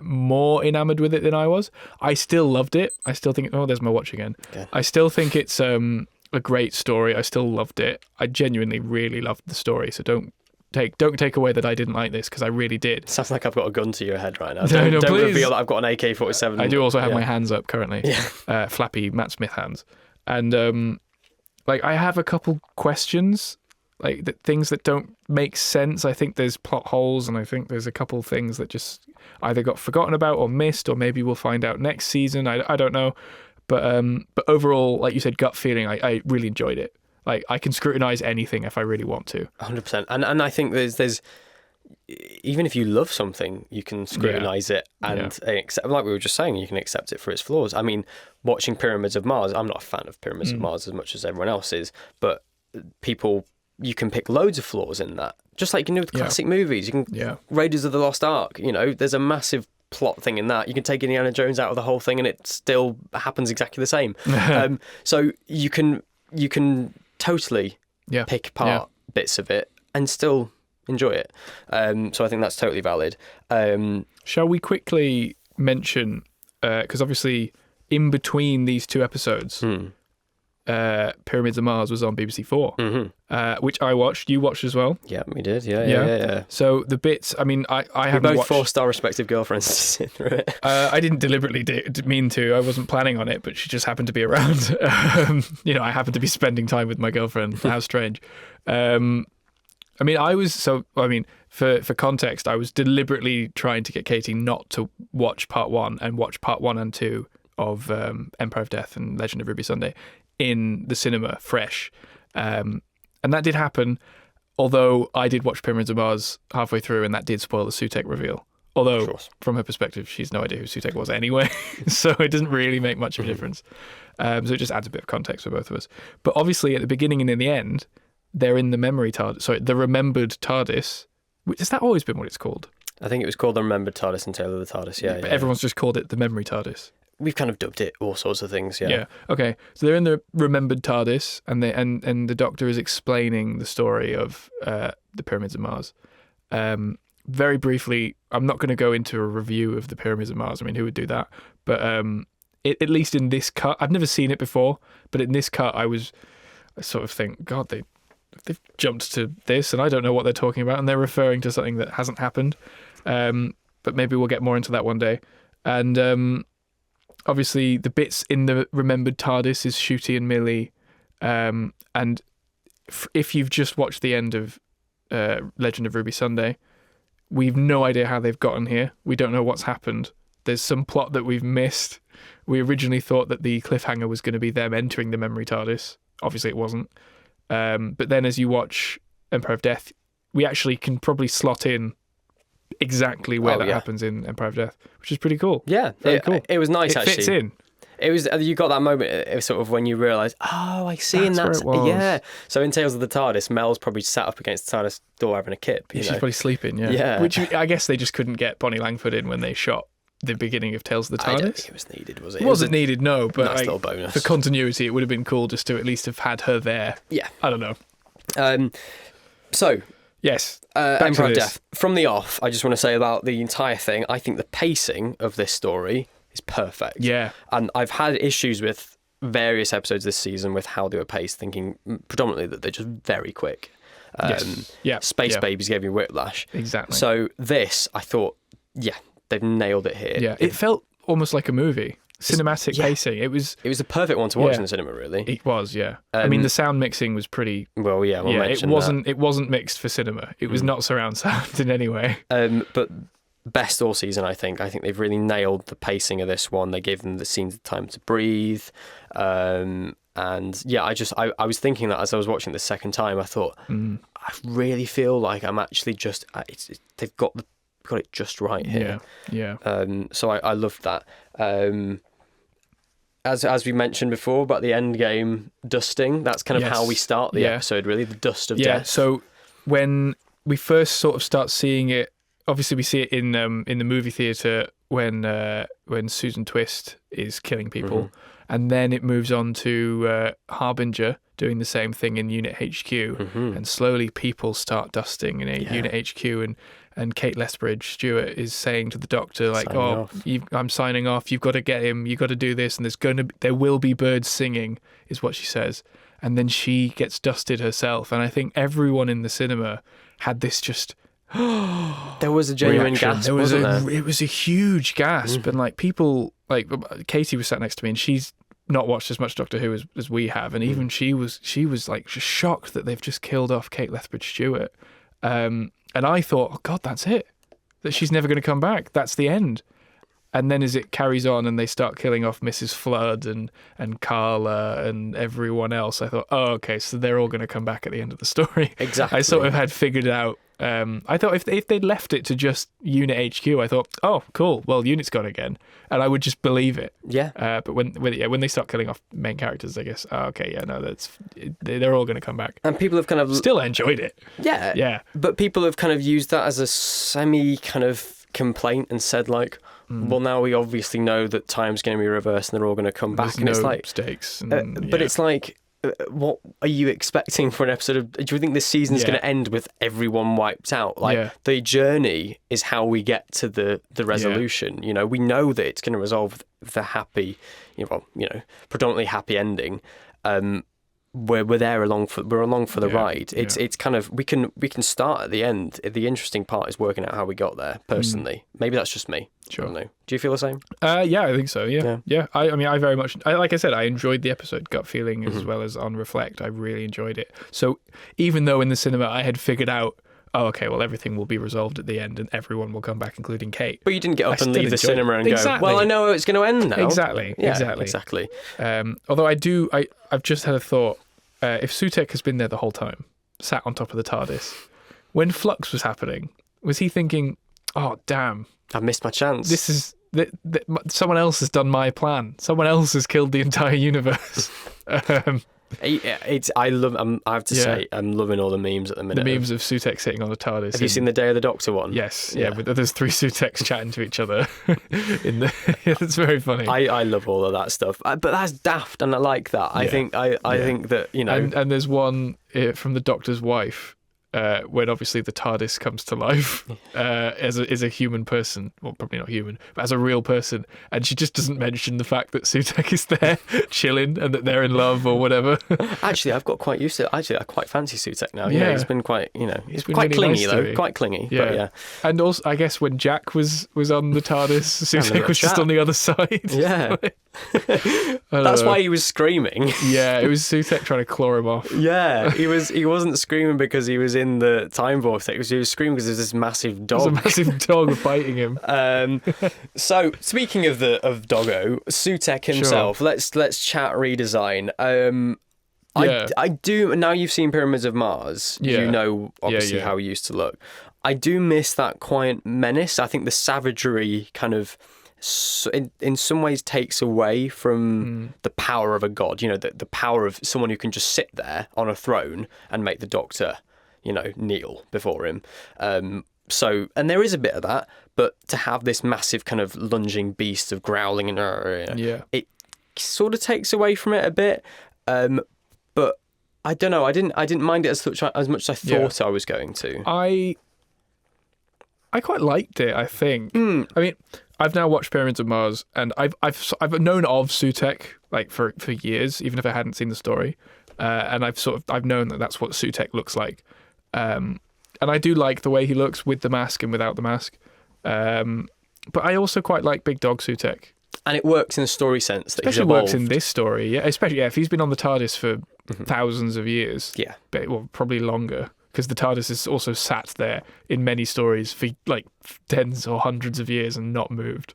S1: more enamored with it than I was. I still loved it. I still think, there's my watch again. Okay. I still think it's a great story. I still loved it. I genuinely really loved the story. So don't take away that I didn't like this, because I really did. Sounds like I've got a gun to your head right now.
S4: Don't
S1: reveal that I've got an AK-47.
S4: I do also have my hands up currently. Yeah. Flappy Matt Smith hands. And I have a couple questions, things that don't make sense. I think there's plot holes, and I think there's a couple things that just either got forgotten about or missed, or maybe we'll find out next season. I don't know. But overall, like you said, gut feeling, I really enjoyed it. I can scrutinize anything if I really want to.
S1: 100%. And I think there's even if you love something, you can scrutinize it and accept, like we were just saying, you can accept it for its flaws. I mean, watching Pyramids of Mars, I'm not a fan of Pyramids of Mars as much as everyone else is, but you can pick loads of flaws in that. Just like you can do with classic movies. You can Raiders of the Lost Ark, there's a massive plot thing in that. You can take Indiana Jones out of the whole thing and it still happens exactly the same. So you can totally pick apart bits of it and still enjoy it. So I think that's totally valid.
S4: Shall we quickly mention, because obviously in between these two episodes, Pyramids of Mars was on BBC 4, which I watched. You watched as well?
S1: Yeah, we did. Yeah.
S4: So the bits, I mean, I haven't
S1: both watched... 4-star respective girlfriends to sit through it.
S4: I didn't deliberately mean to. I wasn't planning on it, but she just happened to be around. I happened to be spending time with my girlfriend. How strange. I mean, for context, I was deliberately trying to get Katie not to watch part 1 and watch part 1 and 2 of Empire of Death and Legend of Ruby Sunday in the cinema fresh. And that did happen, although I did watch Pyramids of Mars halfway through, and that did spoil the Sutekh reveal. Although, from her perspective, she's no idea who Sutekh was anyway, so it doesn't really make much of a difference. So it just adds a bit of context for both of us. But obviously, at the beginning and in the end, they're in the the remembered TARDIS. Has that always been what it's called?
S1: I think it was called the Remembered TARDIS and Tale of the TARDIS, yeah.
S4: But everyone's just called it the Memory TARDIS.
S1: We've kind of dubbed it all sorts of things, yeah.
S4: Yeah, okay. So they're in the remembered TARDIS, and the Doctor is explaining the story of the Pyramids of Mars. Very briefly, I'm not going to go into a review of the Pyramids of Mars. I mean, who would do that? But at least in this cut, I've never seen it before, but in this cut, I sort of think, God, they've jumped to this, and I don't know what they're talking about, and they're referring to something that hasn't happened. But maybe we'll get more into that one day. And obviously, the bits in the remembered TARDIS is Shooty and Millie. And if you've just watched the end of Legend of Ruby Sunday, we've no idea how they've gotten here. We don't know what's happened. There's some plot that we've missed. We originally thought that the cliffhanger was going to be them entering the memory TARDIS. Obviously, it wasn't. But then as you watch Empire of Death, we actually can probably slot in exactly where that happens in Empire of Death, which is pretty cool.
S1: Yeah,
S4: very cool.
S1: It was nice, actually.
S4: It fits in.
S1: It was, you got that moment, it was sort of when you realise, oh, I see,
S4: That's where it was.
S1: Yeah. So in Tales of the TARDIS, Mel's probably sat up against the TARDIS door having a kip.
S4: She's probably sleeping, yeah.
S1: Yeah.
S4: Which I guess they just couldn't get Bonnie Langford in when they shot the beginning of Tales of the TARDIS.
S1: I don't think it was needed, was it?
S4: It wasn't needed, no, but
S1: nice little bonus.
S4: For continuity, it would have been cool just to at least have had her there.
S1: Yeah.
S4: I don't know.
S1: So,
S4: yes,
S1: Empire of Death. From the off, I just want to say about the entire thing, I think the pacing of this story is perfect.
S4: Yeah.
S1: And I've had issues with various episodes this season with how they were paced, thinking predominantly that they're just very quick. Space Babies gave me whiplash.
S4: Exactly.
S1: So this, I thought, they've nailed it here.
S4: Yeah, it felt almost like a movie. Cinematic pacing. It was
S1: the perfect one to watch in the cinema, really.
S4: It was, yeah. I mean, the sound mixing was pretty.
S1: Well, yeah, we'll mention that.
S4: It wasn't mixed for cinema. It was not surround sound in any way.
S1: But best all season, I think. I think they've really nailed the pacing of this one. They gave them the scenes time to breathe. And yeah, I was thinking that as I was watching the second time, I thought, I really feel like I'm actually just. They've got it just right here.
S4: Yeah.
S1: So I loved that. As we mentioned before about the end game dusting, that's kind of how we start the episode, really, the dust of death.
S4: So when we first sort of start seeing it, obviously we see it in the movie theatre when Susan Twist is killing people, and then it moves on to Harbinger doing the same thing in Unit HQ, and slowly people start dusting in Unit HQ, and Kate Lethbridge-Stewart is saying to the Doctor, like, I'm signing off, you've got to get him, you've got to do this, and there will be birds singing, is what she says. And then she gets dusted herself, and I think everyone in the cinema had this just...
S1: there was a genuine gasp, wasn't there?
S4: It was a huge gasp, and like people, like Katie was sat next to me, and she's not watched as much Doctor Who as we have, and even she was like just shocked that they've just killed off Kate Lethbridge-Stewart. And I thought, oh God, that's it. That she's never going to come back. That's the end. And then as it carries on and they start killing off Mrs. Flood and Carla and everyone else, I thought, oh, okay, so they're all going to come back at the end of the story.
S1: Exactly.
S4: I sort of had figured out. I thought if they'd left it to just Unit HQ, I thought, oh, cool, well, Unit's gone again. And I would just believe it.
S1: Yeah.
S4: But when they start killing off main characters, I guess, they're all going to come back.
S1: And people have kind of...
S4: Still enjoyed it.
S1: Yeah.
S4: Yeah.
S1: But people have kind of used that as a semi kind of complaint and said like, well, now we obviously know that time's going to be reversed and they're all going to come back.
S4: There's
S1: and
S4: no
S1: it's like
S4: stakes.
S1: But it's like, what are you expecting for an episode of... Do you think this season's going to end with everyone wiped out? Like, the journey is how we get to the resolution. You know, we know that it's going to resolve the happy, predominantly happy ending. we're there along for the ride. It's kind of we can start at the end. The interesting part is working out how we got there. Personally, maybe that's just me.
S4: Sure.
S1: I don't know. Do you feel the same?
S4: Yeah, I think so. Yeah. I mean, I very much, like I said, I enjoyed the episode, gut feeling, as well as on reflect. I really enjoyed it. So even though in the cinema I had figured out, oh, okay, well, everything will be resolved at the end and everyone will come back, including Kate.
S1: But you didn't get up and leave the cinema and go, well, I know it's going to end now.
S4: Exactly. Although I've just had a thought. If Sutekh has been there the whole time, sat on top of the TARDIS, when Flux was happening, was he thinking, oh, damn,
S1: I missed my chance.
S4: This is someone else has done my plan. Someone else has killed the entire universe.
S1: I have to say, I'm loving all the memes at the minute.
S4: The memes of Sutekh sitting on the TARDIS.
S1: Have you seen the Day of the Doctor one?
S4: Yes, yeah. But there's 3 Suteks chatting to each other. It's very funny.
S1: I love all of that stuff, but that's daft, and I like that. I think that
S4: and there's one from the Doctor's wife. When obviously the TARDIS comes to life as a human person, well, probably not human, but as a real person, and she just doesn't mention the fact that Sutekh is there chilling and that they're in love or whatever.
S1: Actually, I've got quite used to it. Actually, I quite fancy Sutekh now. Yeah, he's been quite, he's been quite
S4: really
S1: clingy though, quite clingy.
S4: Yeah.
S1: But yeah.
S4: And also, I guess when Jack was on the TARDIS, Sutekh was just on the other side.
S1: Yeah. That's why he was screaming.
S4: Yeah, it was Sutekh trying to claw him off.
S1: Yeah, he wasn't screaming because he was in the time vortex. He was screaming because there's this massive dog.
S4: There's a massive dog biting him.
S1: So speaking of Doggo, Sutekh himself. Sure. Let's chat redesign. I do. Now you've seen Pyramids of Mars. Yeah. You know obviously how he used to look. I do miss that quiet menace. I think the savagery kind of, in some ways, takes away from the power of a god. The power of someone who can just sit there on a throne and make the Doctor, kneel before him. So, and there is a bit of that, but to have this massive kind of lunging beast of growling and it sort of takes away from it a bit. But I don't know. I didn't mind it as much as I thought I was going to.
S4: I quite liked it, I think. I mean, I've now watched Pyramids of Mars, and I've known of Sutekh like for years, even if I hadn't seen the story, and I've known that that's what Sutekh looks like, and I do like the way he looks with the mask and without the mask, but I also quite like Big Dog Sutekh,
S1: and it works in a story sense. That
S4: especially works in this story, especially if he's been on the TARDIS for thousands of years, but probably longer. Because the TARDIS is also sat there in many stories for like tens or hundreds of years and not moved.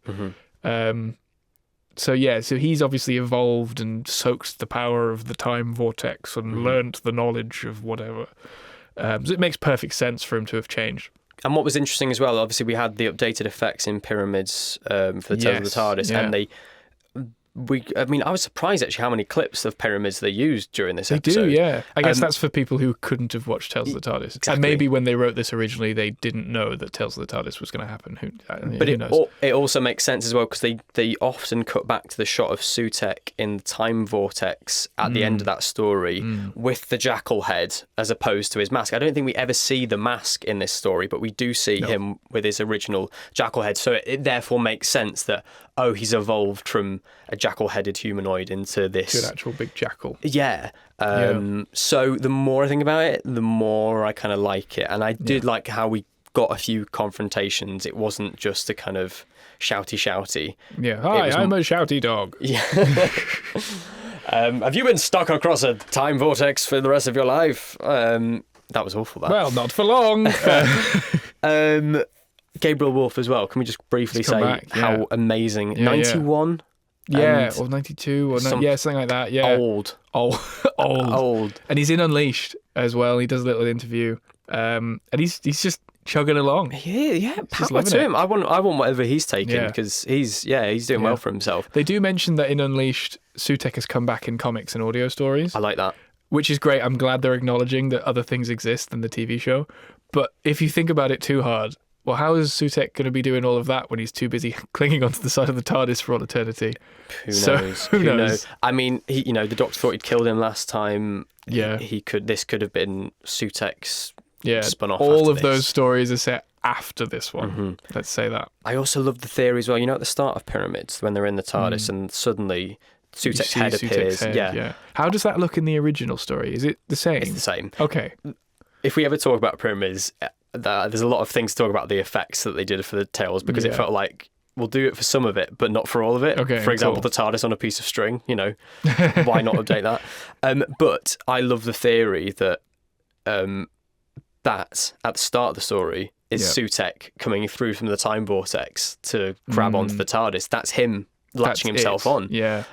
S4: So he's obviously evolved and soaked the power of the time vortex and learnt the knowledge of whatever. So it makes perfect sense for him to have changed.
S1: And what was interesting as well, obviously we had the updated effects in Pyramids for the Tales of the TARDIS, and I was surprised actually how many clips of Pyramids they used during this episode.
S4: They do, yeah. I guess that's for people who couldn't have watched Tales of the TARDIS. Exactly. And maybe when they wrote this originally, they didn't know that Tales of the TARDIS was going to happen. Who knows? It
S1: also makes sense as well because they often cut back to the shot of Sutekh in the time vortex at the end of that story with the jackal head as opposed to his mask. I don't think we ever see the mask in this story, but we do see him with his original jackal head. So it therefore makes sense that, he's evolved from a jackal-headed humanoid into this...
S4: to an actual big jackal.
S1: Yeah. So the more I think about it, the more I kind of like it. And I did like how we got a few confrontations. It wasn't just a kind of shouty.
S4: Yeah. Hi, I'm a shouty dog.
S1: Yeah. Have you been stuck across a time vortex for the rest of your life? That was awful, that.
S4: Well, not for long.
S1: Gabriel Wolfe as well. Can we just briefly say how amazing? 91?
S4: Yeah, or 92, or something like that. Yeah,
S1: old.
S4: And he's in Unleashed as well. He does a little interview, and he's just chugging along.
S1: Yeah, power to him. I want whatever he's taking because he's doing well for himself.
S4: They do mention that in Unleashed, Sutekh has come back in comics and audio stories.
S1: I like that,
S4: which is great. I'm glad they're acknowledging that other things exist than the TV show. But if you think about it too hard, well, how is Sutekh going to be doing all of that when he's too busy clinging onto the side of the TARDIS for all eternity?
S1: Who knows? I mean, the Doctor thought he'd killed him last time.
S4: Yeah,
S1: this could have been Sutekh's spun off.
S4: All of those stories are set after this one. Let's say that.
S1: I also love the theory as well. At the start of Pyramids, when they're in the TARDIS and suddenly Sutekh's head appears.
S4: Yeah. How does that look in the original story? Is it the same?
S1: It's the same.
S4: Okay.
S1: If we ever talk about pyramids, there's a lot of things to talk about the effects that they did for the tails, because it felt like we'll do it for some of it, but not for all of it.
S4: Okay,
S1: for example, the TARDIS on a piece of string, why not update that? But I love the theory that that at the start of the story is Sutekh coming through from the time vortex to grab onto the TARDIS. That's him latching himself on.
S4: Yeah.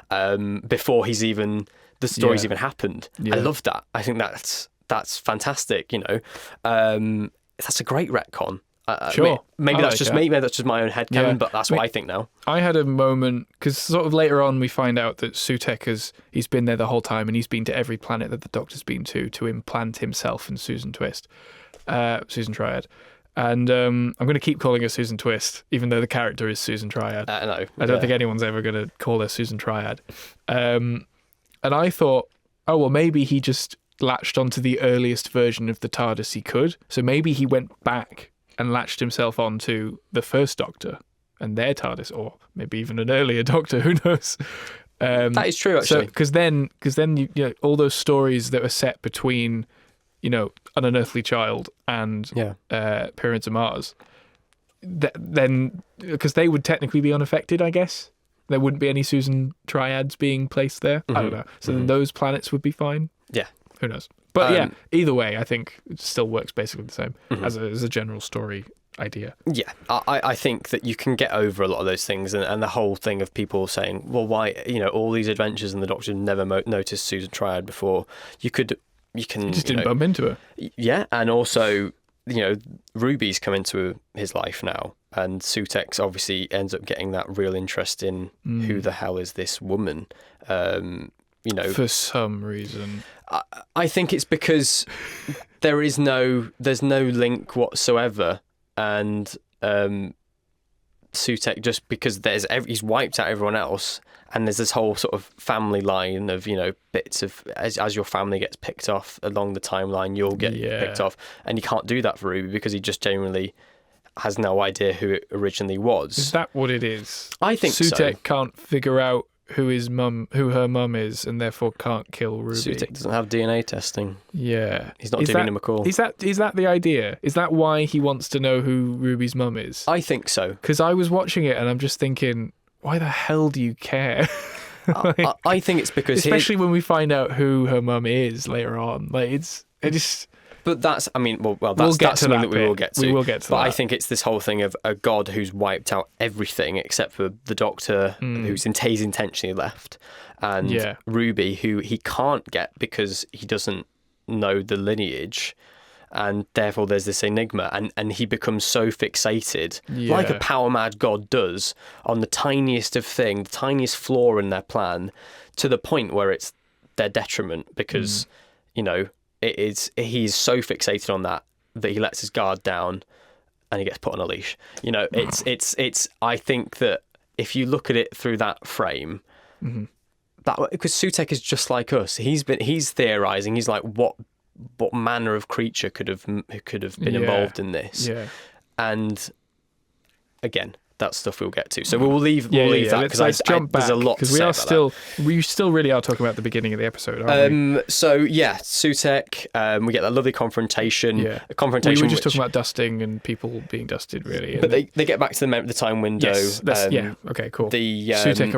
S1: Before the story's even happened.
S4: Yeah.
S1: I love that. I think that's fantastic. That's a great retcon.
S4: Sure.
S1: Maybe that's just me. Maybe that's just my own headcanon, but that's what I think now.
S4: I had a moment, because sort of later on we find out that Sutekh he's been there the whole time, and he's been to every planet that the Doctor's been to implant himself and Susan Triad. And I'm going to keep calling her Susan Twist, even though the character is Susan Triad.
S1: No,
S4: I don't think anyone's ever going to call her Susan Triad. And I thought, oh, well, maybe he just latched onto the earliest version of the TARDIS he could. So maybe he went back and latched himself onto the first Doctor and their TARDIS, or maybe even an earlier Doctor, who knows?
S1: That is true, actually.
S4: Because then all those stories that were set between, An Unearthly Child and Pyramids of Mars, then because they would technically be unaffected, I guess. There wouldn't be any Susan Triads being placed there. I don't know. So then those planets would be fine.
S1: Yeah.
S4: Who knows? But either way, I think it still works basically the same as a general story idea.
S1: Yeah, I think that you can get over a lot of those things, and the whole thing of people saying, well, why, all these adventures and the Doctor never noticed Susan Triad before. You can
S4: just didn't bump into her.
S1: Yeah, and also, Ruby's come into his life now, and Sutekh obviously ends up getting that real interest in who the hell is this woman.
S4: For some reason.
S1: I think it's because there's no link whatsoever, and Sutekh, just because he's wiped out everyone else, and there's this whole sort of family line of bits of as your family gets picked off along the timeline, you'll get picked off, and you can't do that for Ruby because he just genuinely has no idea who it originally was.
S4: Is that what it is?
S1: I think
S4: Sutekh can't figure out who her mum is, and therefore can't kill Ruby.
S1: Sutekh doesn't have DNA testing.
S4: Yeah.
S1: He's not doing him a call.
S4: Is that the idea? Is that why he wants to know who Ruby's mum is?
S1: I think so.
S4: Because I was watching it and I'm just thinking, why the hell do you care?
S1: I think it's because
S4: especially when we find out who her mum is later on.
S1: But that's something that we will get to.
S4: We will get to that.
S1: But I think it's this whole thing of a god who's wiped out everything except for the Doctor, who's intentionally left, and Ruby, who he can't get because he doesn't know the lineage, and therefore there's this enigma, and he becomes so fixated, like a power-mad god does, on the tiniest of thing, the tiniest flaw in their plan, to the point where it's their detriment, because, he's so fixated on that he lets his guard down and he gets put on a leash. It's I think that if you look at it through that frame, that because Sutekh is just like us. He's theorizing. He's like, what manner of creature could have been involved in this? Yeah. And again, that's stuff we'll get to. So we'll leave that because
S4: let's jump back,
S1: there's a lot to say about that.
S4: We still really are talking about the beginning of the episode, aren't we?
S1: So Sutekh, we get that lovely confrontation.
S4: Yeah.
S1: A confrontation.
S4: We were just talking about dusting and people being dusted, really.
S1: But they get back to the time window.
S4: Yes, okay, cool.
S1: Sutekh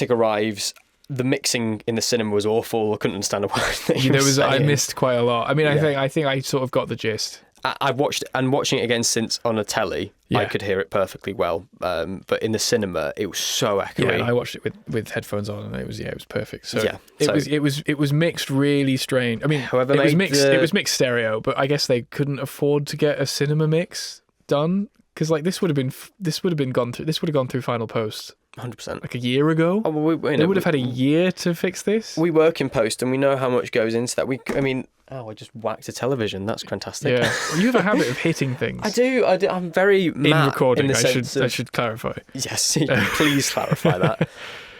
S1: arrives. The mixing in the cinema was awful. I couldn't understand a word.
S4: I missed quite a lot. I mean, I think I sort of got the gist.
S1: I've watched and watching it again since on a telly. I could hear it perfectly well, but in the cinema it was so echoey.
S4: Yeah, I watched it with headphones on, and it was perfect. So it was mixed really strange. I mean, it was mixed stereo, but I guess they couldn't afford to get a cinema mix done because this would have gone through Final Post.
S1: 100%.
S4: Like a year ago?
S1: Oh, well,
S4: they would have had a year to fix this?
S1: We work in post and we know how much goes into that. I just whacked a television. That's fantastic.
S4: Yeah. Well, you have a habit of hitting things.
S1: I do. I'm very
S4: in recording. I should clarify.
S1: Yes, please clarify that.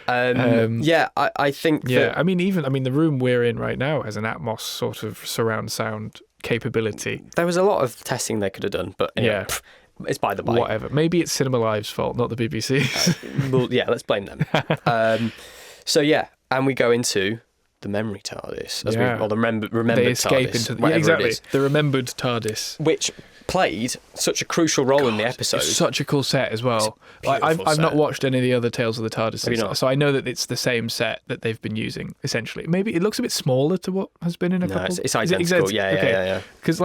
S1: I think that...
S4: the room we're in right now has an Atmos sort of surround sound capability.
S1: There was a lot of testing they could have done, but anyway, it's by the by.
S4: Whatever. Maybe it's Cinema Live's fault, not the BBC.
S1: Let's blame them. So yeah, and we go into the memory TARDIS, or the remembered
S4: they escape
S1: TARDIS,
S4: into
S1: exactly
S4: the remembered TARDIS,
S1: which played such a crucial role in the episode.
S4: It's such a cool set as well. I've not watched any of the other Tales of the TARDIS, so I know that it's the same set that they've been using essentially. Maybe it looks a bit smaller to what has been in a couple.
S1: It's identical. Yeah.
S4: Because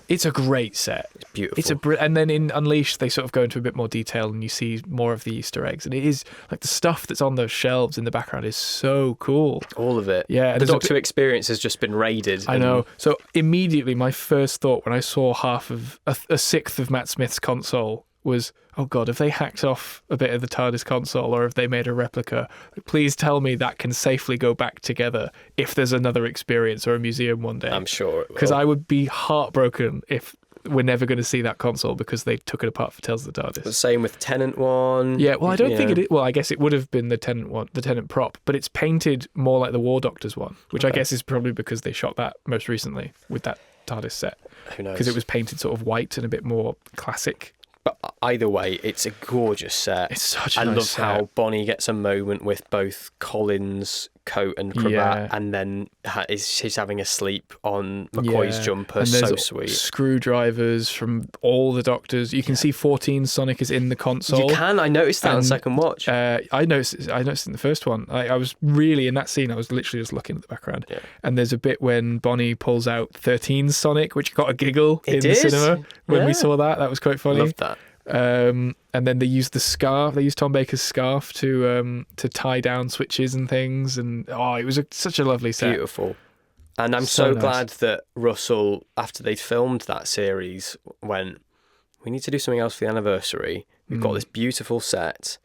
S4: it's a great set.
S1: It's beautiful.
S4: And then in Unleashed, they sort of go into a bit more detail, and you see more of the Easter eggs. And it is like the stuff that's on those shelves in the background is so cool.
S1: All of it.
S4: Yeah.
S1: The Doctor Who experience has just been raided.
S4: I know. So immediately, my first thought when I saw half of a sixth of Matt Smith's console was, oh God, have they hacked off a bit of the TARDIS console, or have they made a replica? Please tell me that can safely go back together if there's another experience or a museum one day.
S1: I'm sure it will.
S4: Because I would be heartbroken if we're never going to see that console because they took it apart for Tales of the TARDIS.
S1: The same with Tennant one.
S4: Yeah, well, I don't think it is. Well, I guess it would have been the Tennant one, the Tennant prop, but it's painted more like the War Doctor's one, which I guess is probably because they shot that most recently with that TARDIS set.
S1: Who knows?
S4: Because it was painted sort of white and a bit more classic.
S1: But either way, it's a gorgeous set.
S4: It's such a
S1: I
S4: nice
S1: love
S4: set.
S1: how Bonnie gets a moment with both Colin's coat and cravat, and then she's having a sleep on McCoy's jumper.
S4: And there's
S1: so sweet.
S4: Screwdrivers from all the Doctors. You can see 14 Sonic is in the console.
S1: You can. I noticed that on second watch.
S4: I noticed in the first one. I was really in that scene. I was literally just looking at the background.
S1: Yeah.
S4: And there's a bit when Bonnie pulls out 13 Sonic, which got a giggle in the
S1: is.
S4: cinema when we saw that. That was quite funny.
S1: Loved that.
S4: And then they used the scarf. They used Tom Baker's scarf to tie down switches and things. And it was such a lovely set.
S1: Beautiful. And I'm
S4: So
S1: so
S4: nice.
S1: glad that Russell, after they'd filmed that series, went, we need to do something else for the anniversary. We've got this beautiful set.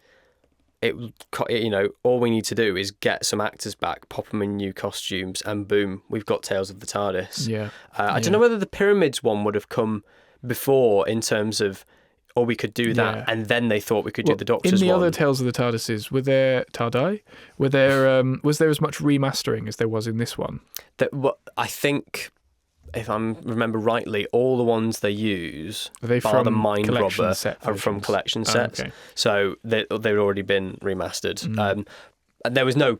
S1: All we need to do is get some actors back, pop them in new costumes, and boom, we've got Tales of the TARDIS.
S4: Yeah.
S1: I don't know whether the Pyramids one would have come before in terms of, or we could do that, and then they thought we could do the Doctor's one.
S4: In the other Tales of the TARDISes, was there as much remastering as there was in this one?
S1: I think, if I remember rightly, all the ones they use,
S4: Are they
S1: bar
S4: from
S1: the Mind
S4: collection
S1: Robber,
S4: set
S1: are from
S4: versions?
S1: collection sets.
S4: Okay.
S1: So they'd already been remastered. And there was no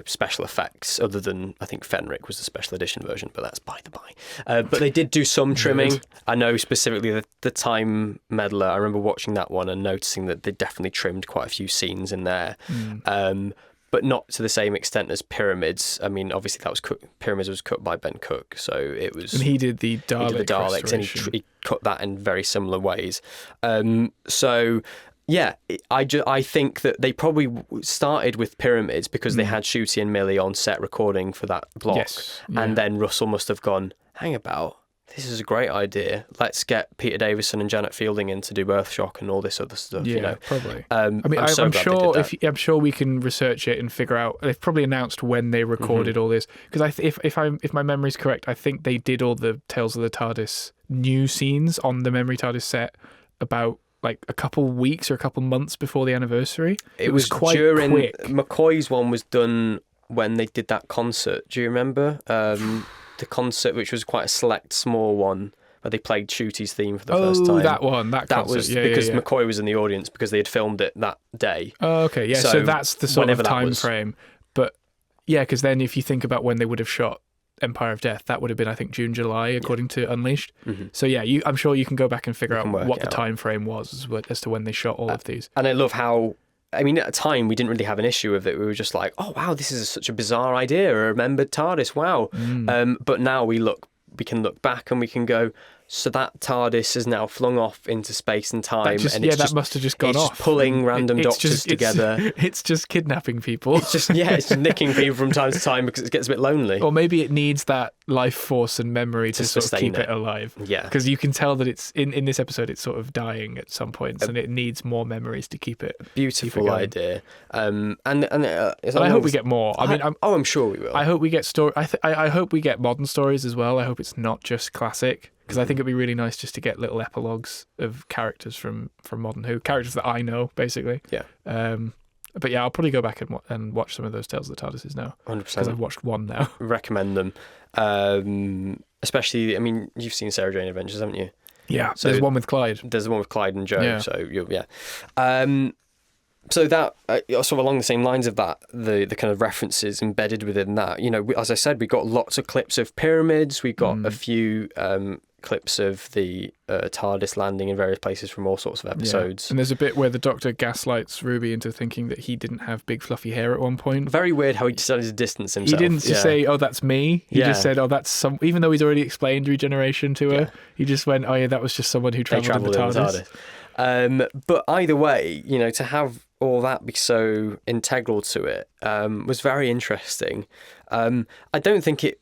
S1: special effects other than, I think Fenric was the special edition version, but that's by the by. But they did do some trimming. I know specifically the Time Meddler. I remember watching that one and noticing that they definitely trimmed quite a few scenes in there. But not to the same extent as Pyramids. I mean, obviously Pyramids was cut by Ben Cook, so it was.
S4: And he did the Daleks,
S1: and he cut that in very similar ways. So. Yeah, I think that they probably started with Pyramids because they had Shooty and Millie on set recording for that block.
S4: Yes, yeah.
S1: And then Russell must have gone, hang about, this is a great idea. Let's get Peter Davison and Janet Fielding in to do Earthshock and all this other stuff.
S4: Yeah, probably.
S1: I'm so glad they did that.
S4: I'm sure we can research it and figure out. They've probably announced when they recorded all this, because if my memory's correct, I think they did all the Tales of the TARDIS new scenes on the Memory TARDIS set about like a couple weeks or a couple months before the anniversary. It was quite quick.
S1: McCoy's one was done when they did that concert. Do you remember? The concert, which was quite a select, small one, where they played Shooty's theme for the first time.
S4: That one. That concert.
S1: Was
S4: because
S1: McCoy was in the audience because they had filmed it that day.
S4: Oh, okay. Yeah, so that's the sort of time
S1: was.
S4: frame. But yeah, because then if you think about when they would have shot Empire of Death, that would have been, I think, June, July, according to Unleashed. So yeah, I'm sure you can go back and figure out what the time frame was as to when they shot all of these.
S1: And I love how, I mean, at the time we didn't really have an issue with it. We were just like, oh wow, this is such a bizarre idea, a remembered TARDIS, wow. But now we can look back and we can go, so that TARDIS is now flung off into space and time,
S4: that must have just gone off.
S1: Just pulling random Doctors together.
S4: It's just kidnapping people.
S1: It's just nicking people from time to time because it gets a bit lonely.
S4: Or maybe it needs that life force and memory to sort of keep it alive.
S1: Yeah,
S4: because you can tell that it's in this episode it's sort of dying at some points, and it needs more memories to keep it.
S1: Beautiful idea.
S4: But I hope we get more.
S1: I'm sure we will.
S4: I hope we get I hope we get modern stories as well. I hope it's not just classic. Because I think it'd be really nice just to get little epilogues of characters from Modern Who, characters that I know, basically.
S1: Yeah.
S4: But yeah, I'll probably go back and watch some of those Tales of the TARDISes now.
S1: 100%.
S4: Because I've watched one now.
S1: Recommend them. Especially, I mean, you've seen Sarah Jane Adventures, haven't you?
S4: Yeah, so there's one with Clyde.
S1: There's the one with Clyde and Joe.
S4: Yeah.
S1: So, yeah. So that sort of along the same lines of that, the kind of references embedded within that. As I said, we got lots of clips of pyramids. We got a few clips of the TARDIS landing in various places from all sorts of episodes.
S4: Yeah. And there's a bit where the Doctor gaslights Ruby into thinking that he didn't have big fluffy hair at one point.
S1: Very weird how he decided to distance himself.
S4: He didn't just say, "Oh, that's me." He just said, "Oh, that's some." Even though he's already explained regeneration to her, he just went, "Oh yeah, that was just someone who travelled in the TARDIS."
S1: But either way, to have all that be so integral to it was very interesting. I don't think it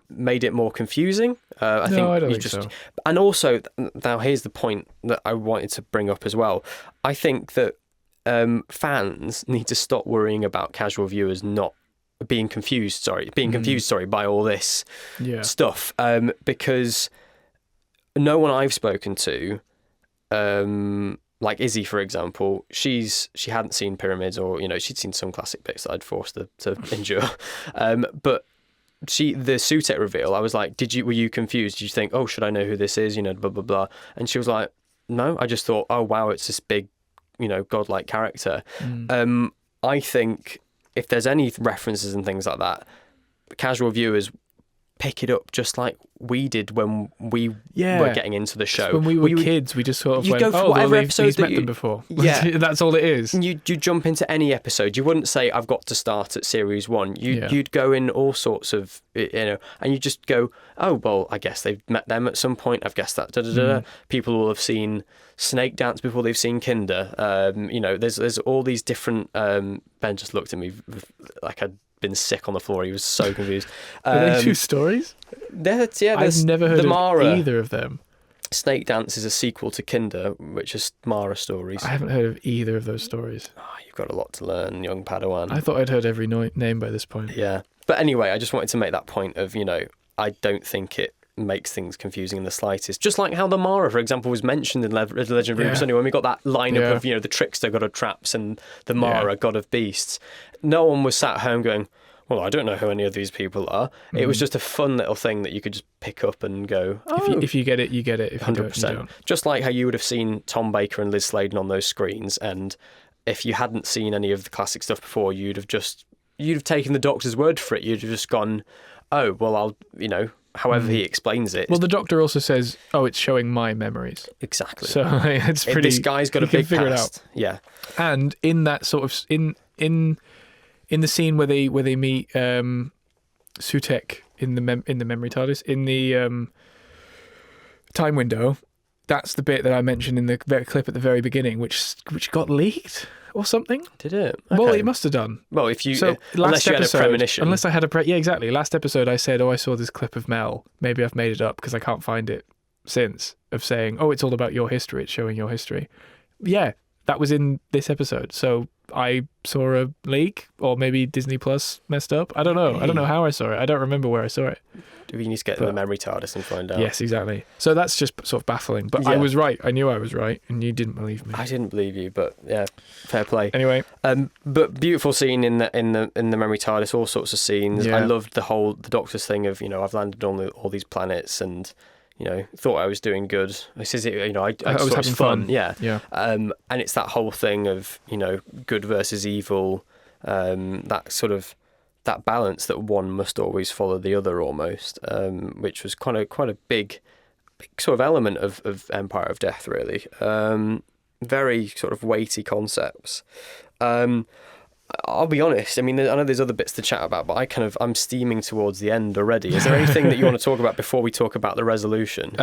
S1: made it more confusing. I don't think so. And also, now here's the point that I wanted to bring up as well. I think that fans need to stop worrying about casual viewers not being confused. By all this stuff, because no one I've spoken to, like Izzy, for example, she hadn't seen pyramids, or she'd seen some classic bits that I'd forced her to endure, but the Sutekh reveal, I was like, were you confused? Did you think, oh, should I know who this is? Blah blah blah. And she was like, no, I just thought, oh wow, it's this big, godlike character. I think if there's any references and things like that, casual viewers pick it up just like we did when we were getting into the show.
S4: When we were kids, we just sort of went, "Oh, well, he's met them before."
S1: Yeah,
S4: that's all it is.
S1: You jump into any episode. You wouldn't say, "I've got to start at series 1." You'd go in all sorts of, and you just go, "Oh, well, I guess they've met them at some point. I've guessed that." People will have seen Snake Dance before they've seen Kinder. There's all these different. Ben just looked at me like I'd been sick on the floor. He was so confused.
S4: Are they two stories?
S1: I've
S4: never heard
S1: Mara.
S4: of either of them.
S1: Snake Dance is a sequel to Kinder, which is Mara stories.
S4: I haven't heard of either of those stories.
S1: You've got a lot to learn, young Padawan.
S4: I thought I'd heard every name by this point.
S1: Yeah. But anyway, I just wanted to make that point of, I don't think it makes things confusing in the slightest. Just like how the Mara, for example, was mentioned in Legend of Ruby Sunny, when we got that lineup of, the Trickster, God of Traps, and the Mara, God of Beasts. No one was sat home going, well, I don't know who any of these people are. It was just a fun little thing that you could just pick up and go, oh.
S4: If you get it, you get it. If
S1: 100%.
S4: You don't.
S1: Just like how you would have seen Tom Baker and Liz Sladen on those screens, and if you hadn't seen any of the classic stuff before, you'd have taken the Doctor's word for it. You'd have just gone, oh, well, I'll, however he explains it.
S4: Well, the Doctor also says, oh, it's showing my memories.
S1: Exactly.
S4: So it's pretty...
S1: This guy's got a big
S4: figure
S1: past.
S4: It out.
S1: Yeah.
S4: And in that sort of... In the scene where they meet Sutekh in the memory TARDIS, in the time window, that's the bit that I mentioned in the clip at the very beginning, which got leaked or something.
S1: Did it? Okay.
S4: Well, it must have done.
S1: Well, if you unless you had a premonition.
S4: Unless I had exactly. Last episode, I said, "Oh, I saw this clip of Mel. Maybe I've made it up because I can't find it since." Of saying, "Oh, it's all about your history. It's showing your history." Yeah, that was in this episode. So I saw a leak, or maybe Disney Plus messed up. I don't know. I don't know how I saw it. I don't remember where I saw it.
S1: We need to get in the memory TARDIS and find out.
S4: Yes, exactly. So that's just sort of baffling. But I was right. I knew I was right, and you didn't believe me.
S1: I didn't believe you, but yeah, fair play.
S4: Anyway,
S1: but beautiful scene in the memory TARDIS. All sorts of scenes. Yeah. I loved the Doctor's thing of I've landed on all these planets and. Thought I was doing good. I says I was having fun. Yeah. And it's that whole thing of good versus evil, that sort of that balance that one must always follow the other almost, which was quite a big sort of element of Empire of Death, really. Very sort of weighty concepts. I'll be honest. I mean, I know there's other bits to chat about, but I'm steaming towards the end already. Is there anything that you want to talk about before we talk about the resolution?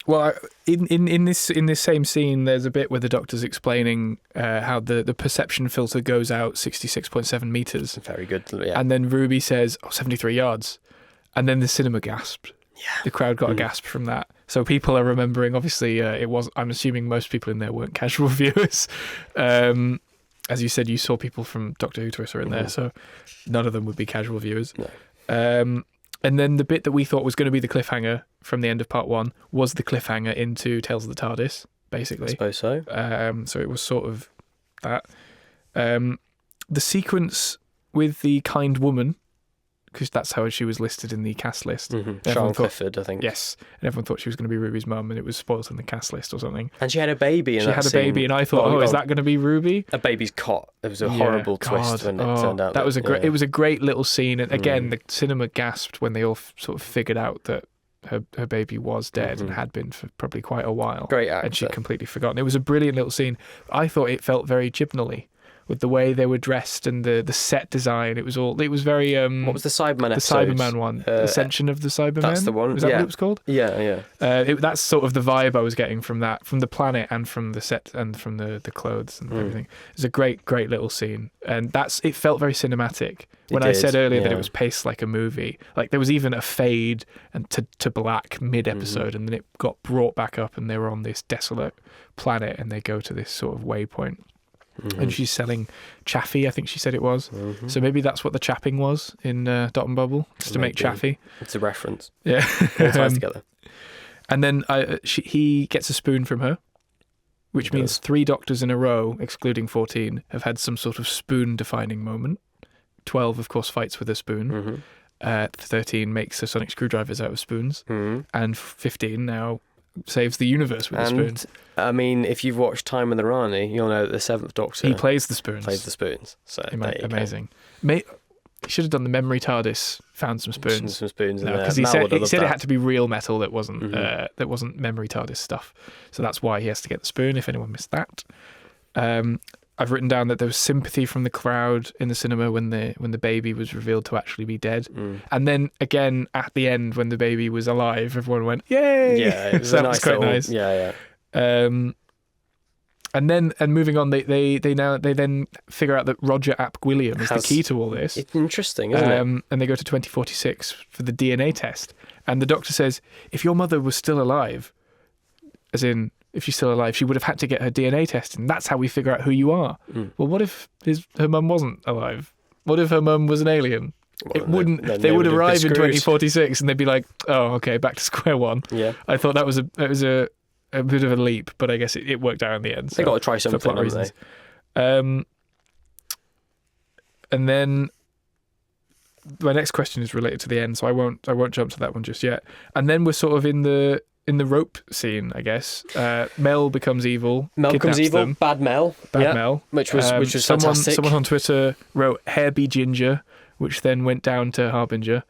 S4: Well, in this same scene, there's a bit where the Doctor's explaining how the perception filter goes out 66.7 meters.
S1: Very good. Yeah.
S4: And then Ruby says, 73 yards, and then the cinema gasped.
S1: Yeah.
S4: The crowd got a gasp from that. So people are remembering. Obviously, I'm assuming most people in there weren't casual viewers. As you said, you saw people from Doctor Who Twitter in there, so none of them would be casual viewers.
S1: No.
S4: And then the bit that we thought was going to be the cliffhanger from the end of part 1 was the cliffhanger into Tales of the TARDIS, basically.
S1: I suppose so.
S4: So it was sort of that. The sequence with the kind woman because that's how she was listed in the cast list.
S1: Sean Clifford, I think.
S4: Yes, and everyone thought she was going to be Ruby's mum, and it was spoiled in the cast list or something.
S1: And she had a baby in that scene.
S4: And I thought, is that going to be Ruby?
S1: A baby's cot. It was a horrible twist when it turned out.
S4: That was it was a great little scene, and again, the cinema gasped when they all sort of figured out that her baby was dead and had been for probably quite a while.
S1: Great actor.
S4: And she'd completely forgotten. It was a brilliant little scene. I thought it felt very Chibnall-y, with the way they were dressed and the set design. It was very
S1: what was the Cyberman episode?
S4: The Cyberman one. Ascension of the Cybermen.
S1: That's the one.
S4: Is that what it was called?
S1: Yeah.
S4: That's sort of the vibe I was getting from that, from the planet and from the set and from the clothes and everything. It's a great little scene, and it felt very cinematic. When I said earlier that it was paced like a movie, like there was even a fade and to black mid-episode, and then it got brought back up, and they were on this desolate planet, and they go to this sort of waypoint. And she's selling chaffee, I think she said it was. So maybe that's what the chapping was in Dot and Bubble, just to make chaffee.
S1: It's a reference.
S4: Yeah.
S1: All ties together.
S4: And then he gets a spoon from her, which means 3 doctors in a row, excluding 14, have had some sort of spoon-defining moment. 12, of course, fights with a spoon. 13 makes sonic screwdrivers out of spoons. And 15 now saves the universe with a spoon.
S1: I mean, if you've watched Time with the Rani, you'll know that the 7th Doctor...
S4: He plays the spoons.
S1: So
S4: amazing. He should have done the memory TARDIS, found some spoons.
S1: Some spoons in there.
S4: Because he said it had to be real metal that wasn't memory TARDIS stuff. So that's why he has to get the spoon, if anyone missed that. I've written down that there was sympathy from the crowd in the cinema when the baby was revealed to actually be dead. And then again at the end when the baby was alive, everyone went, "Yay!"
S1: Yeah, it was
S4: so that was quite nice.
S1: Yeah.
S4: And moving on, they then figure out that Roger Ap Gwilliam is the key to all this.
S1: It's interesting, isn't it?
S4: And they go to 2046 for the DNA test. And the doctor says, if your mother was still alive, as in, if she's still alive, she would have had to get her DNA tested, and that's how we figure out who you are. Well, what if her mum wasn't alive? What if her mum was an alien? Well, it wouldn't. They would arrive in 2046, and they'd be like, "Oh, okay, back to square one."
S1: Yeah.
S4: I thought that was a bit of a leap, but I guess it worked out in the end. So,
S1: they got to try something,
S4: for plot reasons. And then my next question is related to the end, so I won't jump to that one just yet. And then we're sort of in the rope scene, I guess. Mel becomes evil. Them.
S1: Bad Mel.
S4: Mel.
S1: Which was fantastic.
S4: Someone on Twitter wrote "Hair be ginger," which then went down to Harbinger.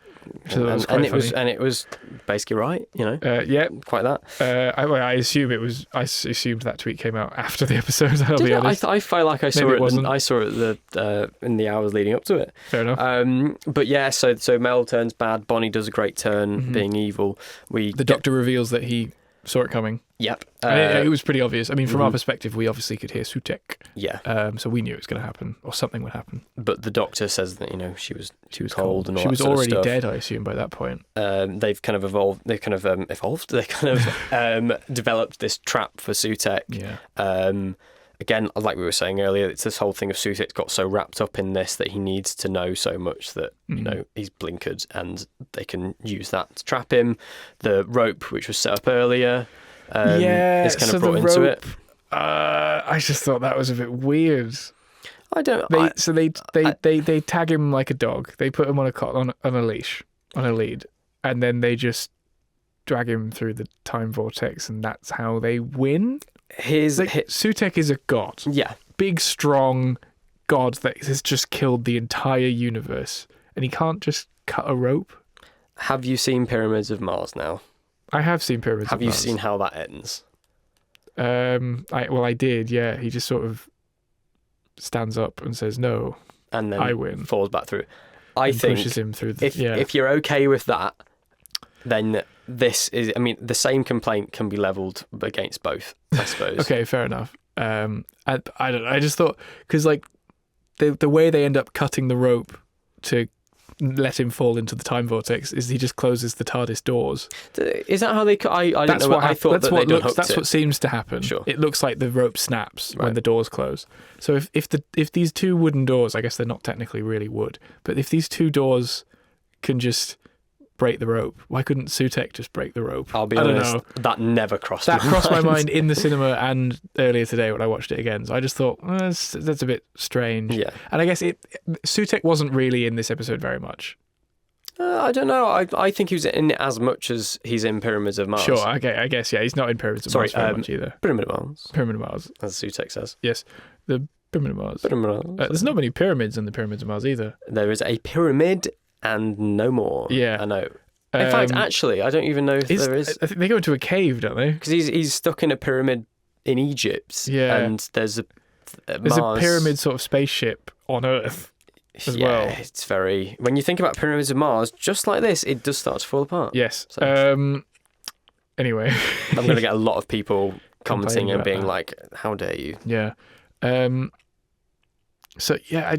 S4: So that was quite funny.
S1: It was basically right, you know.
S4: Yeah,
S1: quite that.
S4: I assume it was. I assumed that tweet came out after the episode. I'll be honest.
S1: I felt like I saw it. I saw it in the hours leading up to it.
S4: Fair enough.
S1: But yeah, so Mel turns bad. Bonnie does a great turn, being evil. The
S4: Doctor reveals that he saw it coming.
S1: Yep.
S4: It was pretty obvious. I mean, from our perspective, we obviously could hear Sutekh.
S1: Yeah.
S4: So we knew it was going to happen, or something would happen.
S1: But the Doctor says that she was cold and all
S4: she
S1: that
S4: was
S1: sort
S4: already
S1: of stuff.
S4: dead, I assume, by that point.
S1: They've kind of evolved. They kind of evolved. They kind of developed this trap for Sutekh.
S4: Yeah.
S1: Again, like we were saying earlier, it's this whole thing of Sutekh got so wrapped up in this that he needs to know so much that he's blinkered, and they can use that to trap him. The rope, which was set up earlier. Is kind of brought into it.
S4: I just thought that was a bit weird.
S1: I don't.
S4: They tag him like a dog. They put him on a leash, on a lead, and then they just drag him through the time vortex, and that's how they win. Sutekh is a god.
S1: Yeah,
S4: big, strong god that has just killed the entire universe, and he can't just cut a rope.
S1: Have you seen Pyramids of Mars now?
S4: I have seen Pyramids of Mars.
S1: Have you seen how that ends?
S4: I did, yeah. He just sort of stands up and says, "No,"
S1: and then
S4: I win.
S1: Falls back through. I think
S4: pushes him through.
S1: If you're okay with that, then this is. I mean, the same complaint can be levelled against both, I suppose.
S4: Okay, fair enough. I don't know. I just thought, because like the way they end up cutting the rope to let him fall into the time vortex is he just closes the TARDIS doors.
S1: Is that how they? I don't know. I thought
S4: that's what seems to happen.
S1: Sure.
S4: It looks like the rope snaps when the doors close. So if these two wooden doors, I guess they're not technically really wood, but if these two doors can just break the rope, why couldn't Sutekh just break the rope?
S1: I'll be honest, that never crossed my mind.
S4: That crossed my mind in the cinema and earlier today when I watched it again. So I just thought, that's a bit strange.
S1: Yeah.
S4: And I guess Sutekh wasn't really in this episode very much.
S1: I don't know. I think he was in it as much as he's in Pyramids of Mars.
S4: Sure, okay, I guess, yeah. He's not in Pyramids of Mars very much either.
S1: Pyramid of Mars.
S4: Pyramid of Mars.
S1: As Sutekh says.
S4: Yes, the Pyramid of Mars.
S1: Pyramid of Mars.
S4: There's not many pyramids in the Pyramids of Mars either.
S1: There is a pyramid and no more.
S4: Yeah.
S1: I know. In fact, actually, I don't even know if there is.
S4: I think they go into a cave, don't they?
S1: Because he's stuck in a pyramid in Egypt. Yeah. And there's a
S4: pyramid sort of spaceship on Earth as well.
S1: Yeah, it's very... When you think about Pyramids of Mars, just like this, it does start to fall apart.
S4: Yes. So, anyway.
S1: I'm going to get a lot of people commenting and being like, how dare you?
S4: Yeah. So, yeah,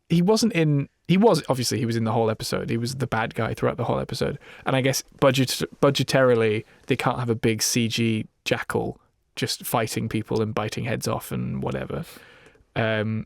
S4: he was in the whole episode. He was the bad guy throughout the whole episode. And I guess budgetarily, they can't have a big CG jackal just fighting people and biting heads off and whatever. And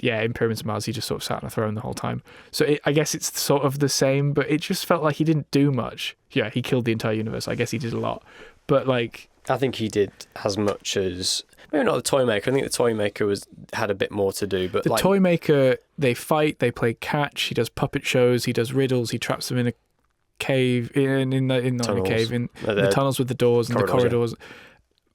S4: yeah, in Pyramids of Mars, he just sort of sat on a throne the whole time. So I guess it's sort of the same, but it just felt like he didn't do much. Yeah, he killed the entire universe. I guess he did a lot. But like...
S1: I think he did as much as... Maybe not the Toymaker. I think the Toymaker had a bit more to do. But
S4: the Toymaker, they fight, they play catch, he does puppet shows, he does riddles, he traps them in a cave, in the tunnels with the doors and the corridors. Yeah.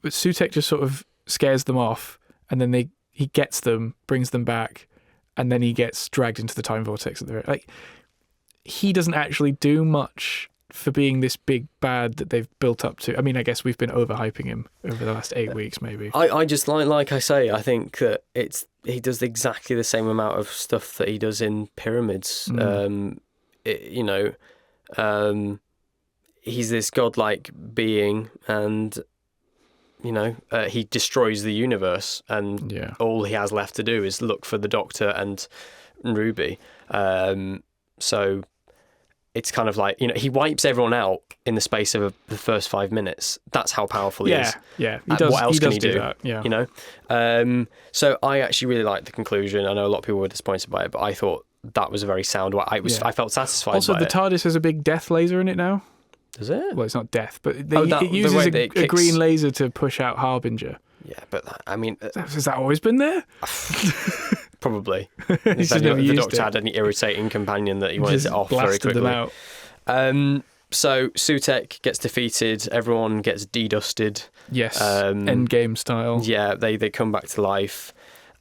S4: But Sutekh just sort of scares them off, and then he gets them, brings them back, and then he gets dragged into the time vortex at the very... Like, he doesn't actually do much for being this big bad that they've built up to. I mean, I guess we've been overhyping him over the last 8 weeks, maybe.
S1: I just like I say, I think that he does exactly the same amount of stuff that he does in Pyramids. He's this godlike being, and he destroys the universe, and all he has left to do is look for the Doctor and Ruby. So it's kind of like, he wipes everyone out in the space of the first 5 minutes. That's how powerful he is.
S4: Yeah,
S1: he does. What else can he do?
S4: That. Yeah.
S1: So I actually really liked the conclusion. I know a lot of people were disappointed by it, but I thought that was a very sound one. I felt satisfied.
S4: Also,
S1: by
S4: the TARDIS has a big death laser in it now.
S1: Does it?
S4: Well, it's not death, but it uses a green laser to push out Harbinger.
S1: Yeah, but
S4: has that always been there?
S1: Probably. If the Doctor had an irritating companion that he wanted it off very quickly.
S4: Them out.
S1: So Sutekh gets defeated. Everyone gets dedusted.
S4: Yes. Endgame style.
S1: Yeah, they come back to life.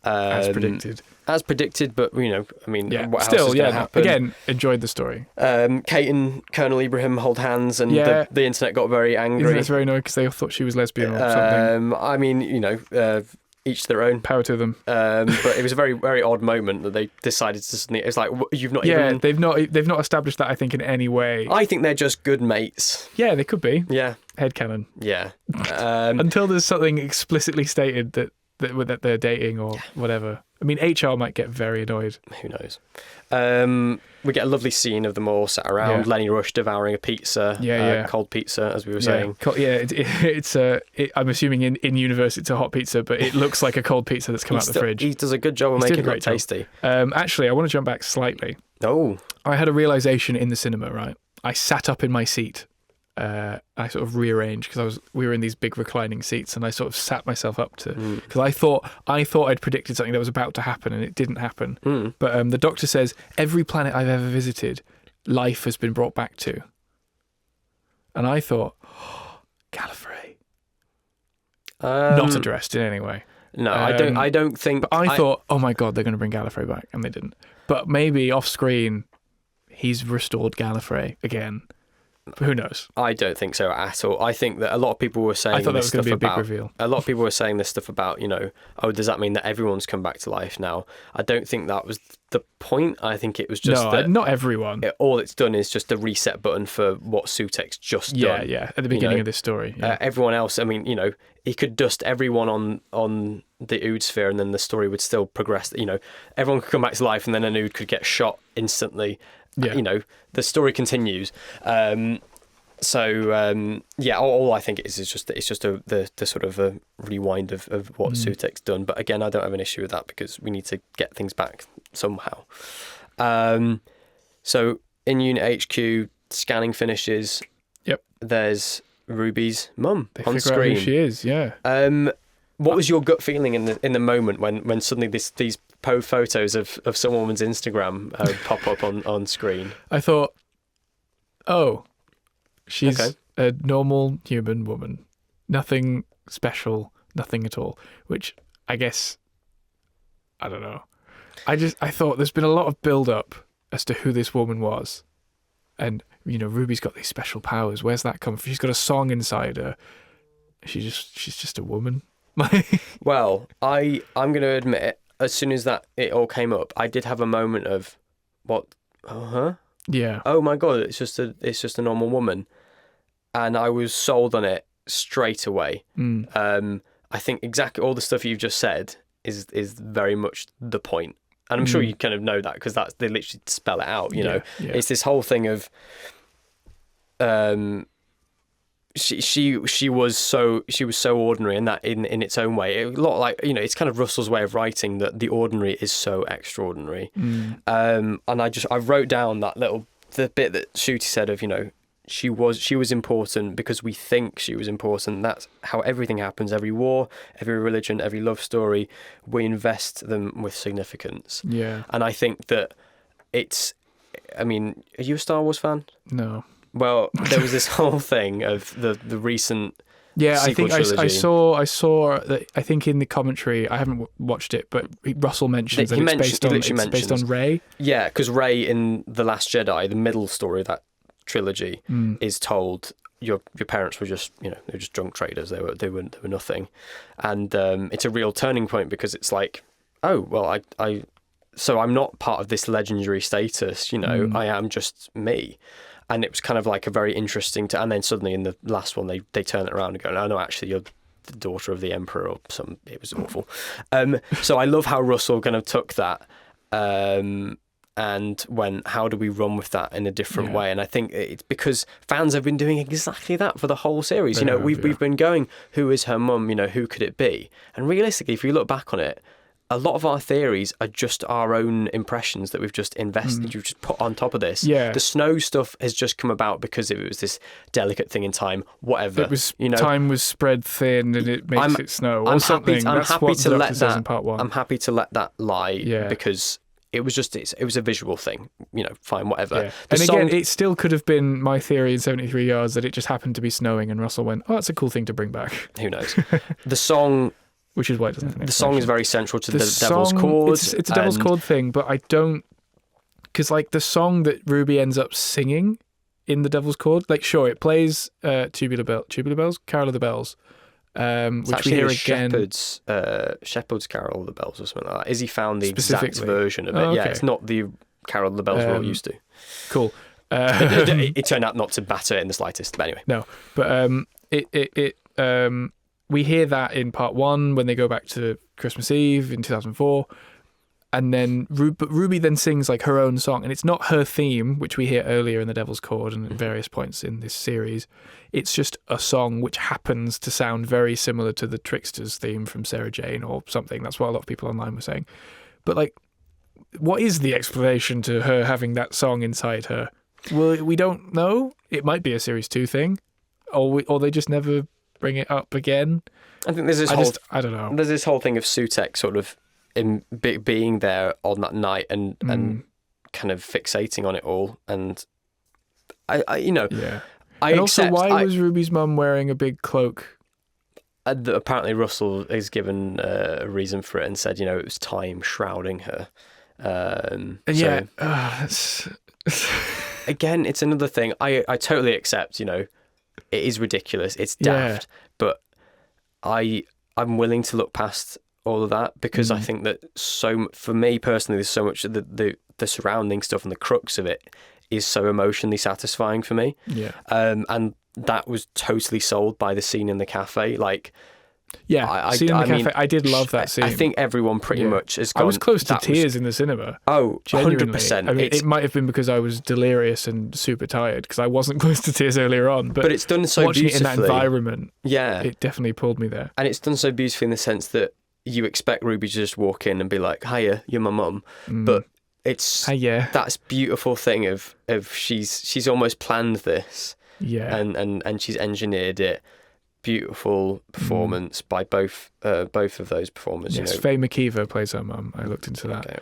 S4: As predicted.
S1: As predicted, but what else is going to happen?
S4: Again, enjoyed the story.
S1: Kate and Colonel Ibrahim hold hands, and the internet got very angry.
S4: It's very annoying because they thought she was lesbian or something.
S1: I mean, each their own.
S4: Power to them.
S1: But it was a very, very odd moment that they decided to suddenly. It's like you've not even.
S4: Yeah, they've not established that. I think in any way.
S1: I think they're just good mates.
S4: Yeah, they could be.
S1: Yeah.
S4: Headcanon.
S1: Yeah.
S4: Until there's something explicitly stated that they're dating or whatever. I mean, HR might get very annoyed.
S1: Who knows? We get a lovely scene of them all sat around. Yeah. Lenny Rush devouring a pizza, cold pizza, as we were saying. I'm assuming in universe it's a hot pizza, but it looks like a cold pizza that's come out of the fridge. He does a good job of making it look tasty.
S4: Actually, I want to jump back slightly.
S1: Oh.
S4: I had a realization in the cinema, right? I sat up in my seat. I sort of rearranged because we were in these big reclining seats, and I sort of sat myself up to because I thought I'd predicted something that was about to happen, and it didn't happen. But the Doctor says every planet I've ever visited, life has been brought back to, and I thought, Gallifrey, not addressed in any way.
S1: No, I don't think.
S4: But I thought, oh my God, they're going to bring Gallifrey back, and they didn't. But maybe off screen, he's restored Gallifrey again. Who knows?
S1: I don't think so at all. I think that a lot of people were saying.
S4: I thought that was going to be a big reveal.
S1: A lot of people were saying this stuff about, does that mean that everyone's come back to life now? I don't think that was the point. I think it was just that
S4: not everyone.
S1: All it's done is just a reset button for what Sutekh's just done.
S4: Yeah. At the beginning of this story,
S1: everyone else. I mean, he could dust everyone on the Ood sphere, and then the story would still progress. Everyone could come back to life, and then an Ood could get shot instantly. Yeah. The story continues. All I think it is just the sort of a rewind of what Sutekh's done. But again, I don't have an issue with that because we need to get things back somehow. So in Unit HQ, scanning finishes.
S4: Yep.
S1: There's Ruby's mum
S4: on
S1: screen.
S4: Out who she is, yeah.
S1: What was your gut feeling in the moment when suddenly these photos of some woman's Instagram pop up on screen?
S4: I thought, Oh, she's
S1: Okay.
S4: a normal human woman. Nothing special, nothing at all. Which I guess, I don't know. I thought there's been a lot of build-up as to who this woman was. And, Ruby's got these special powers. Where's that come from? She's got a song inside her. She's just a woman.
S1: Well, I'm going to admit, as soon as it all came up, I did have a moment of, what?
S4: Yeah.
S1: Oh my god, it's just a normal woman, and I was sold on it straight away. I think exactly all the stuff you've just said is very much the point, and I'm sure you kind of know that because they literally spell it out.
S4: Yeah.
S1: It's this whole thing of, she was so ordinary, and that in its own way, a lot like it's kind of Russell's way of writing that the ordinary is so extraordinary. And I wrote down the bit that Shooty said of she was important because we think she was important. That's how everything happens. Every war, every religion, every love story, we invest them with significance.
S4: Yeah.
S1: And I think that are you a Star Wars fan?
S4: No.
S1: Well, there was this whole thing of the recent sequel trilogy.
S4: I saw that. I think in the commentary, I haven't watched it, but Russell mentions that it's based on Rey.
S1: Yeah, because Rey in The Last Jedi, the middle story of that trilogy, is told your parents were just they were just drunk traders. They were nothing, and it's a real turning point because it's like, oh well, so I'm not part of this legendary status. I am just me. And it was kind of like a very interesting... and then suddenly in the last one, they turn it around and go, no, actually, you're the daughter of the Emperor or some... It was awful. So I love how Russell kind of took that and went, how do we run with that in a different way? And I think it's because fans have been doing exactly that for the whole series. We've been going, who is her mum? Who could it be? And realistically, if you look back on it, a lot of our theories are just our own impressions that we've just invested, you've just put on top of this.
S4: Yeah.
S1: The snow stuff has just come about because it was this delicate thing in time, whatever.
S4: It was, time was spread thin and it makes it snow or something.
S1: I'm
S4: That's
S1: happy
S4: what
S1: to
S4: the
S1: let
S4: Doctor says
S1: that,
S4: in part 1.
S1: I'm happy to let that lie because it was just, it was a visual thing, fine, whatever.
S4: Yeah. And again, it still could have been my theory in 73 Yards that it just happened to be snowing and Russell went, oh, that's a cool thing to bring back.
S1: Who knows? The song...
S4: Which is why it doesn't have an
S1: The song is very central to the
S4: song,
S1: Devil's Chord.
S4: It's a Devil's Chord thing, but I don't... Because, the song that Ruby ends up singing in the Devil's Chord, sure, it plays Tubular Bells? Carol of the Bells, which we hear again...
S1: Shepherd's Carol of the Bells or something like that. Izzy found the exact version of it.
S4: Oh, okay.
S1: Yeah, it's not the Carol of the Bells we're all used to.
S4: Cool.
S1: It turned out not to matter in the slightest, but anyway.
S4: No, but we hear that in part 1 when they go back to Christmas Eve in 2004, and then Ruby then sings her own song, and it's not her theme, which we hear earlier in the Devil's Chord and at various points in this series. It's just a song which happens to sound very similar to the Trickster's theme from Sarah Jane or something. That's what a lot of people online were saying. But what is the explanation to her having that song inside her? Well, we don't know. It might be a Series 2 thing, or they just never bring it up again.
S1: I think there's this
S4: I don't know.
S1: There's this whole thing of Sutekh sort of being there on that night and kind of fixating on it all, and
S4: also, why was Ruby's mum wearing a big cloak?
S1: Apparently, Russell has given a reason for it and said, it was time shrouding her. Again, it's another thing. I totally accept. It is ridiculous. It's daft, but I'm willing to look past all of that because I think that for me personally, there's so much of the surrounding stuff and the crux of it is so emotionally satisfying for me.
S4: Yeah.
S1: And that was totally sold by the scene in the cafe.
S4: Scene in the cafe. I did love that scene.
S1: I think everyone pretty much has gone...
S4: I was close to tears in the cinema.
S1: Oh,
S4: genuinely.
S1: 100%.
S4: I mean, it might have been because I was delirious and super tired because I wasn't close to tears earlier on. But
S1: it's done so
S4: watching
S1: beautifully.
S4: It in that environment,
S1: it
S4: definitely pulled me there.
S1: And it's done so beautifully in the sense that you expect Ruby to just walk in and be like, hiya, you're my mum. But it's that's beautiful thing of she's almost planned this.
S4: Yeah.
S1: And she's engineered it beautiful performance by both of those performers.
S4: Yes,
S1: you know.
S4: Faye McKeever plays her mum. I looked into that.
S1: Okay.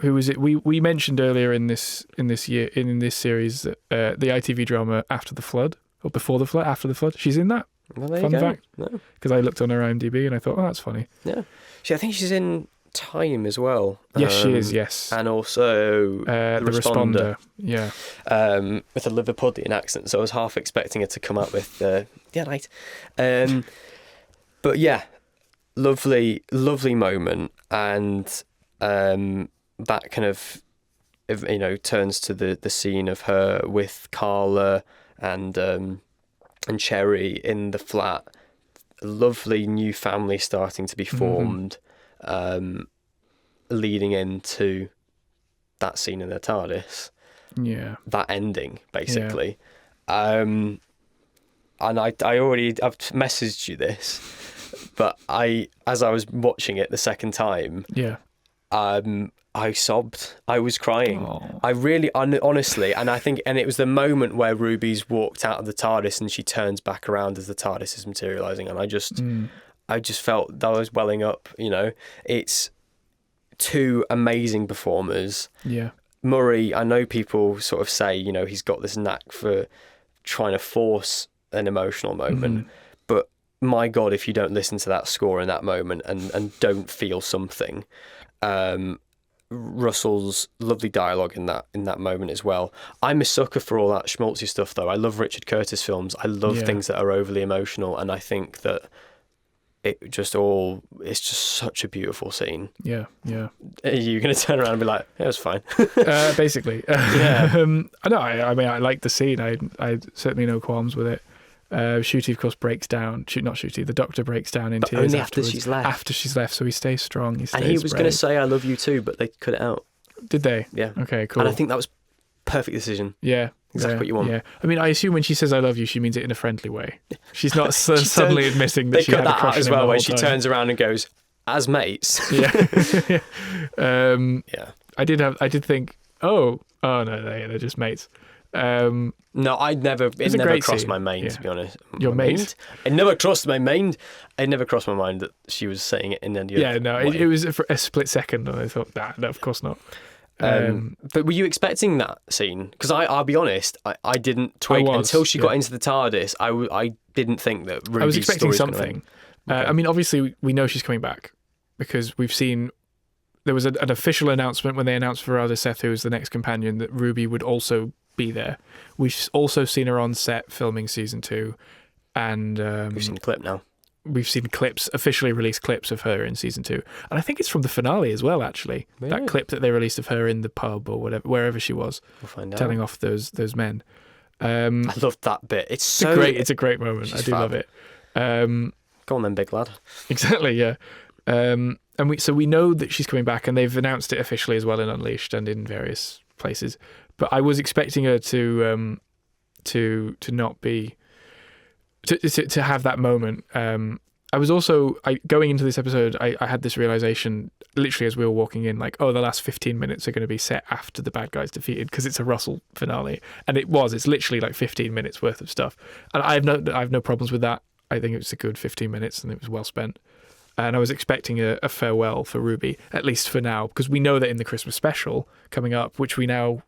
S4: Who is it? We mentioned earlier in this series that the ITV drama After the Flood or Before the Flood, After the Flood. She's in that.
S1: Well, there
S4: Fun
S1: you go.
S4: fact.
S1: No.
S4: Because I looked on her IMDb and I thought, oh, that's funny.
S1: Yeah, I think she's in Time as well.
S4: Yes, she is. Yes,
S1: and also
S4: the Responder. Yeah,
S1: with a Liverpudlian accent. So I was half expecting her to come out with yeah, right. But yeah, lovely moment, and that kind of turns to the scene of her with Carla and Cherry in the flat. A lovely new family starting to be formed. Leading into that scene in the TARDIS, that ending basically, and I've messaged you this, but as I was watching it the second time, I sobbed. I was crying.
S4: Aww.
S1: I really, honestly, and it was the moment where Ruby's walked out of the TARDIS and she turns back around as the TARDIS is materialising, and I just felt that I was welling up. It's two amazing performers.
S4: Yeah.
S1: Murray, I know people sort of say, he's got this knack for trying to force an emotional moment, but my God, if you don't listen to that score in that moment and don't feel something, Russell's lovely dialogue in that moment as well. I'm a sucker for all that schmaltzy stuff, though. I love Richard Curtis films. I love things that are overly emotional, and I think that it's just such a beautiful scene.
S3: Yeah.
S1: Are you going to turn around and be like, it was fine?
S4: Basically.
S1: Yeah.
S4: I mean, I like the scene. I certainly no qualms with it. Shooty, of course, breaks down. The Doctor breaks down in tears
S1: only after she's left.
S4: After she's left, so he stays strong.
S1: And he was going to say, I love you too, but they cut it out.
S4: Did they?
S1: Yeah.
S4: Okay, cool.
S1: And I think that was perfect decision.
S4: Yeah.
S1: Exactly what you want.
S4: Yeah. I mean, I assume when she says I love you, she means it in a friendly way. She's not suddenly admitting that she had a crush on him
S1: as well,
S4: the
S1: where
S4: whole
S1: she
S4: time.
S1: turns around and goes, as mates.
S4: Yeah.
S1: Yeah.
S4: I did think, oh no, they're just mates.
S1: No, it never crossed my mind, to be honest.
S4: Your mate?
S1: It never crossed my mind. It never crossed my mind that she was saying it in any other
S4: Yeah, no, it was for a split second, and I thought, no, of course not.
S1: But were you expecting that scene? Because I'll be honest, I didn't twig until she got into the TARDIS. I didn't think that Ruby's
S4: I was expecting
S1: story's
S4: something.
S1: Okay.
S4: I mean, obviously, we know she's coming back because we've seen. There was an official announcement when they announced Farada Seth, who was the next companion, that Ruby would also be there. We've also seen her on set filming season 2, and
S1: we've seen a clip now.
S4: We've seen officially released clips of her in season 2, and I think it's from the finale as well. Actually,
S1: really? That
S4: clip that they released of her in the pub or wherever she was,
S1: we'll find out.
S4: Telling off those men.
S1: I loved that bit. It's
S4: a great moment. I do love it.
S1: Go on then, big lad.
S4: Exactly. Yeah. And we know that she's coming back, and they've announced it officially as well in Unleashed and in various places. But I was expecting her to not be to have that moment. I was also going into this episode. I had this realization literally as we were walking in, like, oh, the last 15 minutes are going to be set after the bad guy's defeated because it's a Russell finale, and it's literally like 15 minutes worth of stuff, and I have no problems with that. I think it was a good 15 minutes, and it was well spent. And I was expecting a farewell for Ruby, at least for now, because we know that in the Christmas special coming up, which we now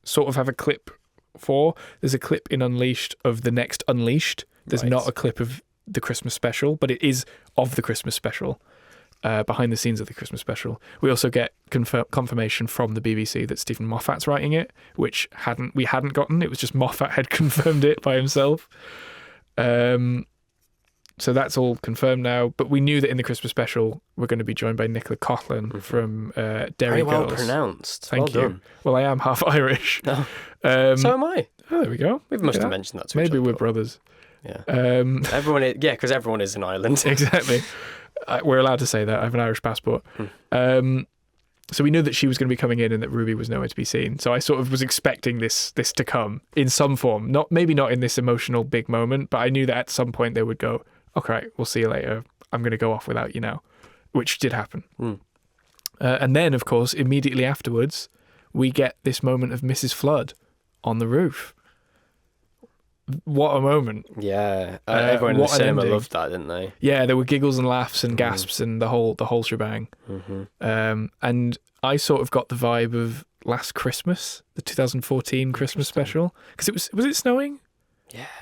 S4: sort of have a clip for. There's a clip in Unleashed of the next Unleashed. There's not a clip of the Christmas special, but it is of the Christmas special, behind the scenes of the Christmas special. We also get confirmation from the BBC that Stephen Moffat's writing it, which we hadn't gotten. It was just Moffat had confirmed it by himself. So that's all confirmed now. But we knew that in the Christmas special, we're going to be joined by Nicola Coughlan from Derry
S1: Very well
S4: Girls.
S1: Pronounced.
S4: Thank you.
S1: Done.
S4: Well, I am half Irish.
S1: Oh. So am I.
S4: Oh, there we go.
S1: We must have mentioned that to each
S4: Maybe
S1: other,
S4: we're brothers.
S1: Yeah. Everyone is, because everyone is in Ireland.
S4: Exactly. We're allowed to say that. I have an Irish passport. So we knew that she was going to be coming in and that Ruby was nowhere to be seen. So I sort of was expecting this to come in some form. Maybe not in this emotional big moment, but I knew that at some point they would go, okay, we'll see you later. I'm going to go off without you now, which did happen. And then, of course, immediately afterwards, we get this moment of Mrs. Flood on the roof. what a moment.
S1: Yeah, everyone in the
S4: what an
S1: cinema
S4: ending.
S1: loved that, didn't they?
S4: Yeah, there were giggles and laughs and gasps and the whole shebang. And I sort of got the vibe of Last Christmas, the 2014 Christmas special, because was it snowing?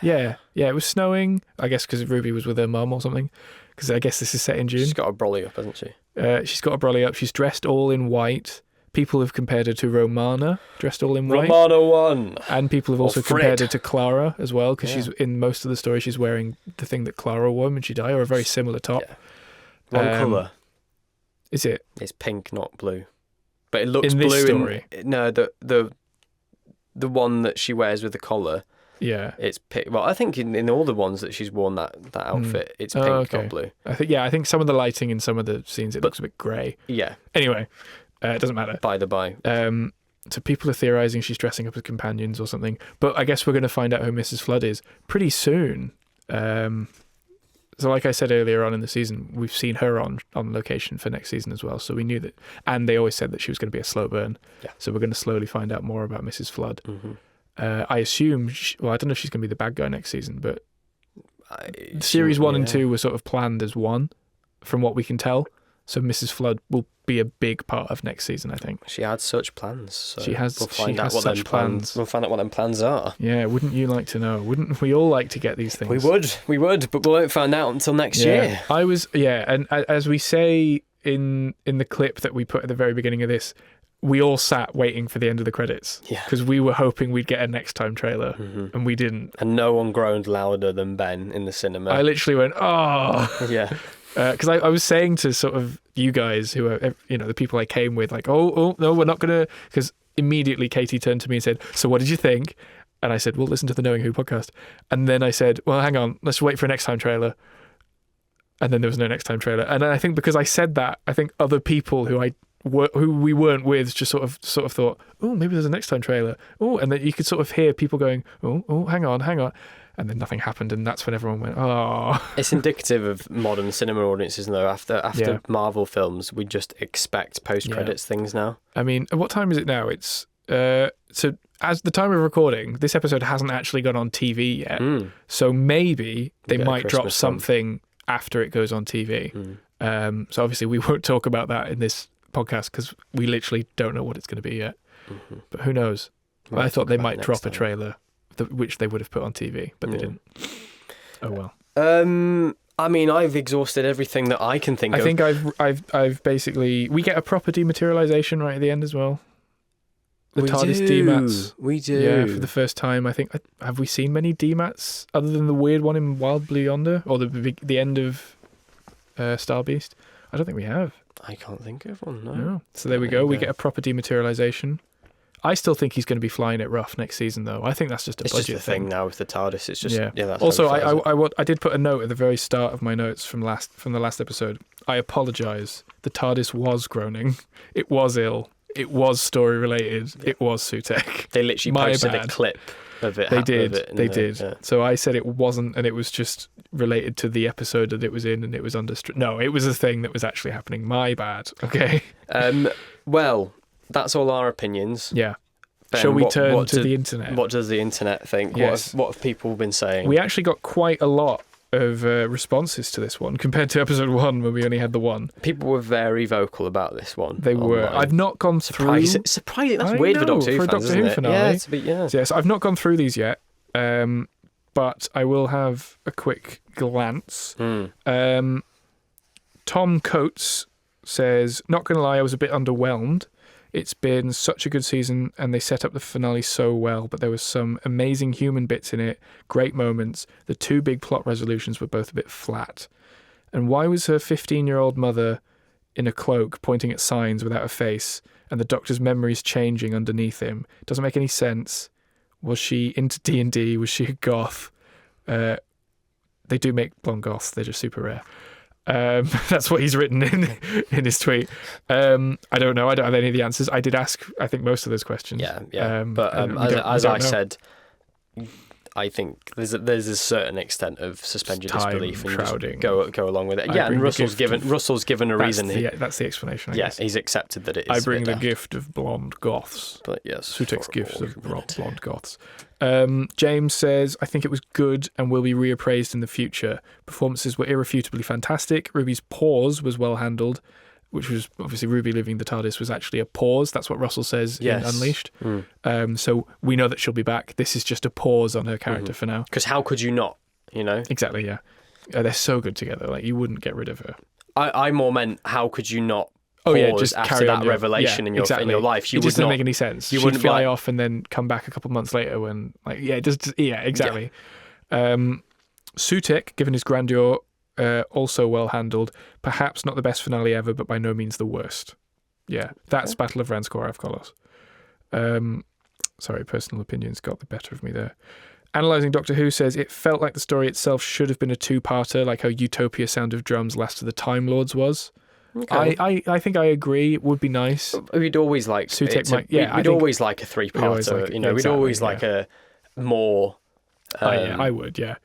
S4: Yeah, it was snowing. I guess because Ruby was with her mum or something. Because I guess this is set in June.
S1: She's got a brolly up, hasn't she?
S4: She's got a brolly up. She's dressed all in white. People have compared her to Romana, dressed all in white.
S1: Romana 1.
S4: And people have also compared her to Clara as well, because she's in most of the story. She's wearing the thing that Clara wore when she died, or a very similar top.
S1: Wrong colour.
S4: Is it?
S1: It's pink, not blue. But it looks
S4: in
S1: blue
S4: this story.
S1: No, the one that she wears with the collar.
S4: Yeah,
S1: it's pink. Well, I think in all the ones that she's worn that outfit, it's pink, not blue.
S4: I think some of the lighting in some of the scenes looks a bit grey.
S1: Yeah.
S4: Anyway, it doesn't matter.
S1: By the by.
S4: So people are theorising she's dressing up as companions or something. But I guess we're going to find out who Mrs. Flood is pretty soon. So like I said earlier on in the season, we've seen her on location for next season as well. So we knew that, and they always said that she was going to be a slow burn.
S1: Yeah.
S4: So we're going to slowly find out more about Mrs. Flood. I assume, I don't know if she's going to be the bad guy next season, but series 1 and 2 were sort of planned as one, from what we can tell. So Mrs. Flood will be a big part of next season, I think.
S1: She had such plans. So
S4: We'll find out
S1: what them plans are.
S4: Yeah, wouldn't you like to know? Wouldn't we all like to get these things?
S1: We would, but we won't find out until next year.
S4: And as we say in the clip that we put at the very beginning of this, we all sat waiting for the end of the credits.
S1: Yeah.
S4: Because we were hoping we'd get a next time trailer, and we didn't.
S1: And no one groaned louder than Ben in the cinema.
S4: I literally went, oh.
S1: Yeah.
S4: Because I was saying to sort of you guys who are, the people I came with, like, oh no, we're not going to, because immediately Katie turned to me and said, so what did you think? And I said, well, listen to the Knowing Who podcast. And then I said, well, hang on, let's wait for a next time trailer. And then there was no next time trailer. And I think because I said that, I think other people who we weren't with just sort of thought, oh, maybe there's a next time trailer. Oh, and then you could sort of hear people going, oh, hang on. And then nothing happened, and that's when everyone went, oh.
S1: It's indicative of modern cinema audiences, though. After Marvel films, we just expect post-credits things now.
S4: I mean, what time is it now? It's so as the time of recording, this episode hasn't actually gone on TV yet. So maybe they might drop something after it goes on TV. So obviously we won't talk about that in this podcast because we literally don't know what it's going to be yet. But who knows? I thought they might drop a trailer, which they would have put on TV, but they didn't. Oh well.
S1: I mean, I've exhausted everything that I can think of.
S4: I think I've basically, we get a proper dematerialization right at the end as well. The TARDIS demats.
S1: We do.
S4: Yeah, for the first time. I think. Have we seen many demats other than the weird one in Wild Blue Yonder or the end of Star Beast? I don't think we have.
S1: I can't think of one. No.
S4: So there we go. We get a proper dematerialization. I still think he's going to be flying it rough next season, though. I think that's just a budget
S1: thing. It's just a thing now with the TARDIS. It's just that's
S4: also, I did put a note at the very start of my notes from the last episode. I apologise. The TARDIS was groaning. It was ill. It was story related. Yeah. It was Sutekh.
S1: They literally posted a clip of it.
S4: They did. Yeah. So I said it wasn't, and it was just related to the episode that it was in, and it was understood. No, it was a thing that was actually happening. My bad. Okay.
S1: Well. That's all our opinions.
S4: Yeah. Ben, shall we turn to the internet?
S1: What does the internet think?
S4: Yes.
S1: What have people been saying?
S4: We actually got quite a lot of responses to this one compared to episode 1 when we only had the one.
S1: People were very vocal about this one.
S4: They were. I've not gone through.
S1: Surprising. That's weird for Doctor Who fans, isn't it?
S4: Finale. Yeah, So yes, I've not gone through these yet, but I will have a quick glance. Tom Coates says, "Not gonna lie, I was a bit underwhelmed. It's been such a good season and they set up the finale so well, but there was some amazing human bits in it, great moments. The 2 big plot resolutions were both a bit flat. And why was her 15-year-old mother in a cloak pointing at signs without a face and the Doctor's memories changing underneath him? It doesn't make any sense. Was she into D&D? Was she a goth? They do make blonde goths, they're just super rare. That's what he's written in his tweet. I don't know. I don't have any of the answers. I did ask, I think, most of those questions.
S1: Yeah. But as I said, I think there's a certain extent of suspend your disbelief and
S4: shrouding.
S1: Just go along with it. Yeah, and Russell's given a reason.
S4: That's the explanation. I guess.
S1: He's accepted that it is.
S4: I bring the gift of blonde goths.
S1: But yes,
S4: Sutekh's gifts of blonde goths. James says, I think it was good and will be reappraised in the future. Performances were irrefutably fantastic. Ruby's pause was well handled, which was obviously Ruby leaving the TARDIS was actually a pause. That's what Russell says in Unleashed. So we know that she'll be back. This is just a pause on her character for now.
S1: Because how could you not,
S4: Exactly, yeah. They're so good together. Like, you wouldn't get rid of her.
S1: I more meant, how could you not pause
S4: just
S1: after that revelation in your life?
S4: It just doesn't make any sense. She'd fly off and then come back a couple months later when, exactly. Yeah. Sutekh, given his grandeur, also well handled. Perhaps not the best finale ever, but by no means the worst. Yeah, that's Battle of Ranskor Avkolos. Sorry, personal opinions got the better of me there. Analysing Doctor Who says, it felt like the story itself should have been a two-parter, like how Utopia Sound of Drums Last of the Time Lords was. Okay. I think I agree. It would be nice.
S1: We'd always like
S4: Sutekh
S1: we'd always like a three-parter. We'd always like a more...
S4: I would, yeah.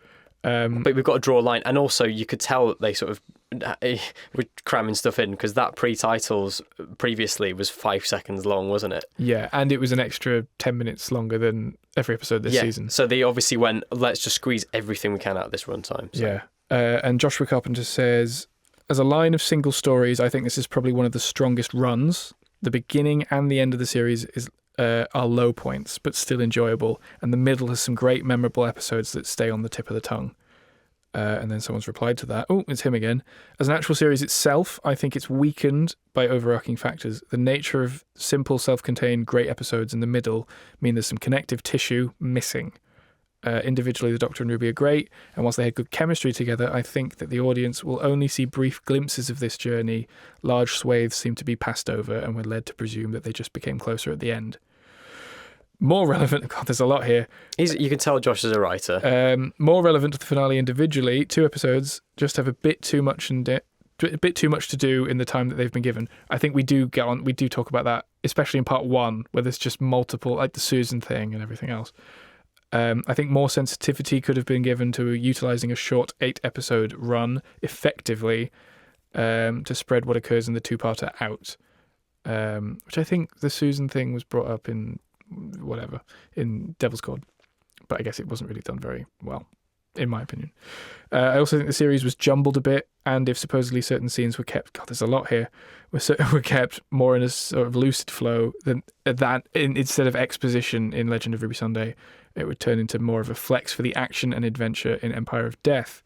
S1: But we've got to draw a line, and also you could tell that they sort of were cramming stuff in, because that pre-titles previously was 5 seconds long, wasn't it?
S4: Yeah, and it was an extra 10 minutes longer than every episode this season.
S1: So they obviously went, let's just squeeze everything we can out of this runtime. So.
S4: Yeah, and Joshua Carpenter says, as a line of single stories, I think this is probably one of the strongest runs. The beginning and the end of the series are low points, but still enjoyable. And the middle has some great memorable episodes that stay on the tip of the tongue. And then someone's replied to that. Oh, it's him again. As an actual series itself, I think it's weakened by overarching factors. The nature of simple, self-contained, great episodes in the middle mean there's some connective tissue missing. Individually, the Doctor and Ruby are great, and whilst they had good chemistry together, I think that the audience will only see brief glimpses of this journey. Large swathes seem to be passed over, and we're led to presume that they just became closer at the end. More relevant, God, there's a lot here.
S1: You can tell Josh is a writer.
S4: More relevant to the finale individually, 2 episodes just have a bit too much to do in the time that they've been given. I think we do talk about that, especially in part 1, where there's just multiple, like the Susan thing and everything else. I think more sensitivity could have been given to utilising a short 8-episode run effectively to spread what occurs in the 2-parter out, which I think the Susan thing was brought up in Devil's Cord, but I guess it wasn't really done very well, in my opinion. I also think the series was jumbled a bit, and if supposedly certain scenes were kept, God, there's a lot here, were kept more in a sort of lucid flow than that, instead of exposition in Legend of Ruby Sunday, it would turn into more of a flex for the action and adventure in Empire of Death.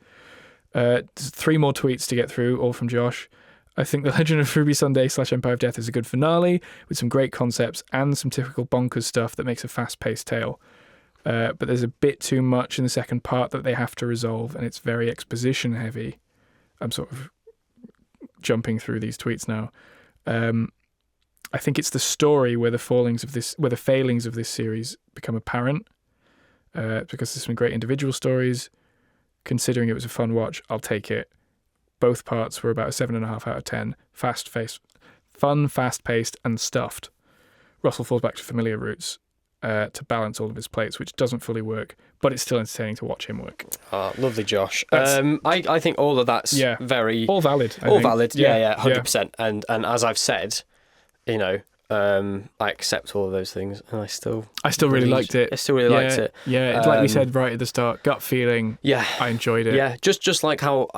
S4: 3 more tweets to get through, all from Josh. I think The Legend of Ruby Sunday / Empire of Death is a good finale with some great concepts and some typical bonkers stuff that makes a fast-paced tale. But there's a bit too much in the second part that they have to resolve, and it's very exposition-heavy. I'm sort of jumping through these tweets now. I think it's the story where the failings of this series become apparent. Because there's some great individual stories. Considering it was a fun watch, I'll take it. Both parts were about a 7.5 out of 10. Fun, fast-paced, and stuffed. Russell falls back to familiar roots to balance all of his plates, which doesn't fully work, but it's still entertaining to watch him work.
S1: Lovely, Josh. I think all of that's very...
S4: all valid.
S1: All valid, yeah, 100%. And as I've said, I accept all of those things, and I still really liked it. I still really liked it.
S4: Yeah, like we said right at the start, gut feeling. Yeah, I enjoyed it.
S1: Yeah, just like how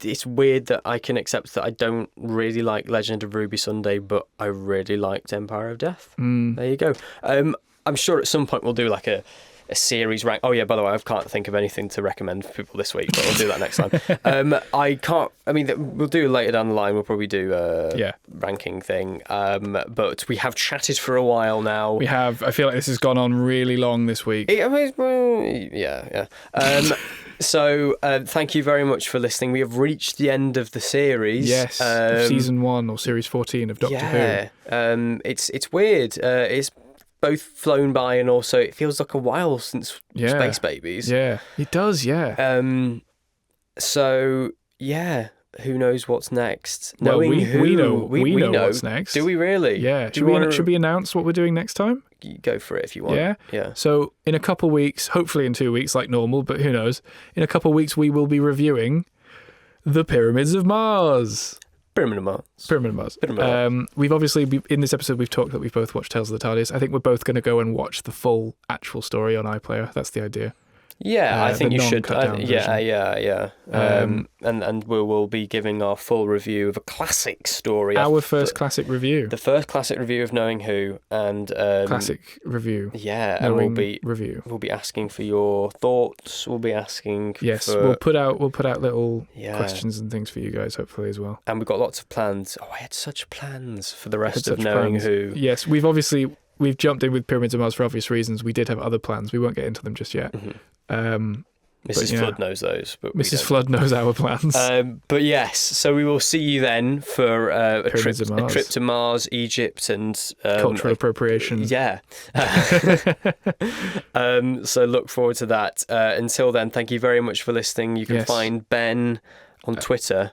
S1: it's weird that I can accept that I don't really like Legend of Ruby Sunday, but I really liked Empire of Death. There you go. I'm sure at some point we'll do like a series rank. Oh yeah, by the way, I can't think of anything to recommend for people this week, but we'll do that next time. We'll do later down the line. We'll probably do a ranking thing. But we have chatted for a while now.
S4: We have. I feel like this has gone on really long this week.
S1: Yeah. So thank you very much for listening. We have reached the end of the series.
S4: Yes, of season 1 or series 14 of Doctor Who.
S1: It's weird. It's both flown by, and also it feels like a while since Space Babies.
S4: Yeah, it does, yeah.
S1: who knows what's next?
S4: Well,
S1: Knowing
S4: we know
S1: what's
S4: next.
S1: Do we really?
S4: Yeah. Should we announce what we're doing next time?
S1: Go for it if you want.
S4: Yeah?
S1: Yeah.
S4: So in a couple weeks, hopefully in 2 weeks like normal, but who knows, in a couple weeks we will be reviewing The Pyramids of Mars.
S1: Pyramid of Mars.
S4: We've obviously, in this episode, we've talked that we've both watched Tales of the TARDIS. I think we're both going to go and watch the full actual story on iPlayer. That's the idea.
S1: Yeah, I think you should.
S4: Yeah.
S1: And we will be giving our full review of a classic story.
S4: Our first classic review.
S1: The first classic review of Knowing Who, and
S4: classic review.
S1: Yeah, and we'll be asking for your thoughts. We'll be asking.
S4: Yes,
S1: for,
S4: we'll put out little questions and things for you guys, hopefully as well.
S1: And we've got lots of plans. Oh, I had such plans for the rest of Knowing Who.
S4: Yes, we've jumped in with Pyramids of Mars for obvious reasons. We did have other plans. We won't get into them just yet.
S1: Mrs. Flood knows those. But
S4: Mrs. Flood knows our plans.
S1: But yes, so we will see you then for a trip to Mars, Egypt, and
S4: cultural appropriation.
S1: Yeah. So look forward to that. Until then, thank you very much for listening. You can find Ben on Twitter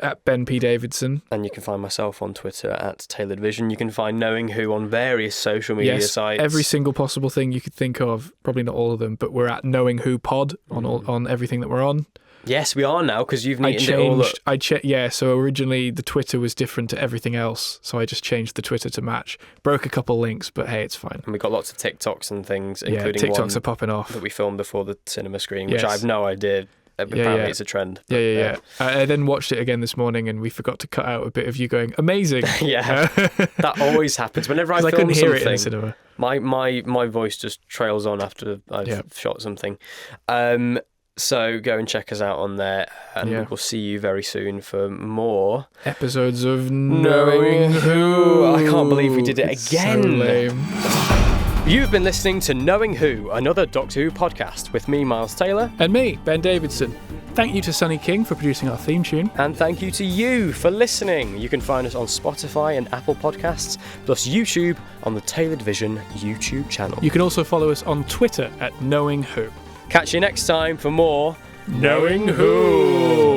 S4: at Ben P. Davidson.
S1: And you can find myself on Twitter at Tailored Vision. You can find Knowing Who on various social media sites.
S4: Every single possible thing you could think of, probably not all of them, but we're at Knowing Who Pod on everything that we're on.
S1: Yes, we are now, because you've neatened it all up.
S4: So originally the Twitter was different to everything else, so I just changed the Twitter to match. Broke a couple links, but hey, it's fine.
S1: And we got lots of TikToks and things, including
S4: TikToks are popping off
S1: that we filmed before the cinema screening, which I have no idea. Apparently it's a trend.
S4: Yeah. I then watched it again this morning, and we forgot to cut out a bit of you going amazing.
S1: That always happens whenever I film
S4: couldn't hear
S1: something.
S4: It in the cinema.
S1: My voice just trails on after I've shot something. So go and check us out on there, and we will see you very soon for more
S4: episodes of Knowing Who.
S1: I can't believe we did it again.
S4: So lame.
S1: You've been listening to Knowing Who, another Doctor Who podcast with me, Miles Taylor.
S4: And me, Ben Davidson. Thank you to Sonny King for producing our theme tune.
S1: And thank you to you for listening. You can find us on Spotify and Apple Podcasts, plus YouTube on the Tailored Vision YouTube channel.
S4: You can also follow us on Twitter at Knowing Who.
S1: Catch you next time for more Knowing Who.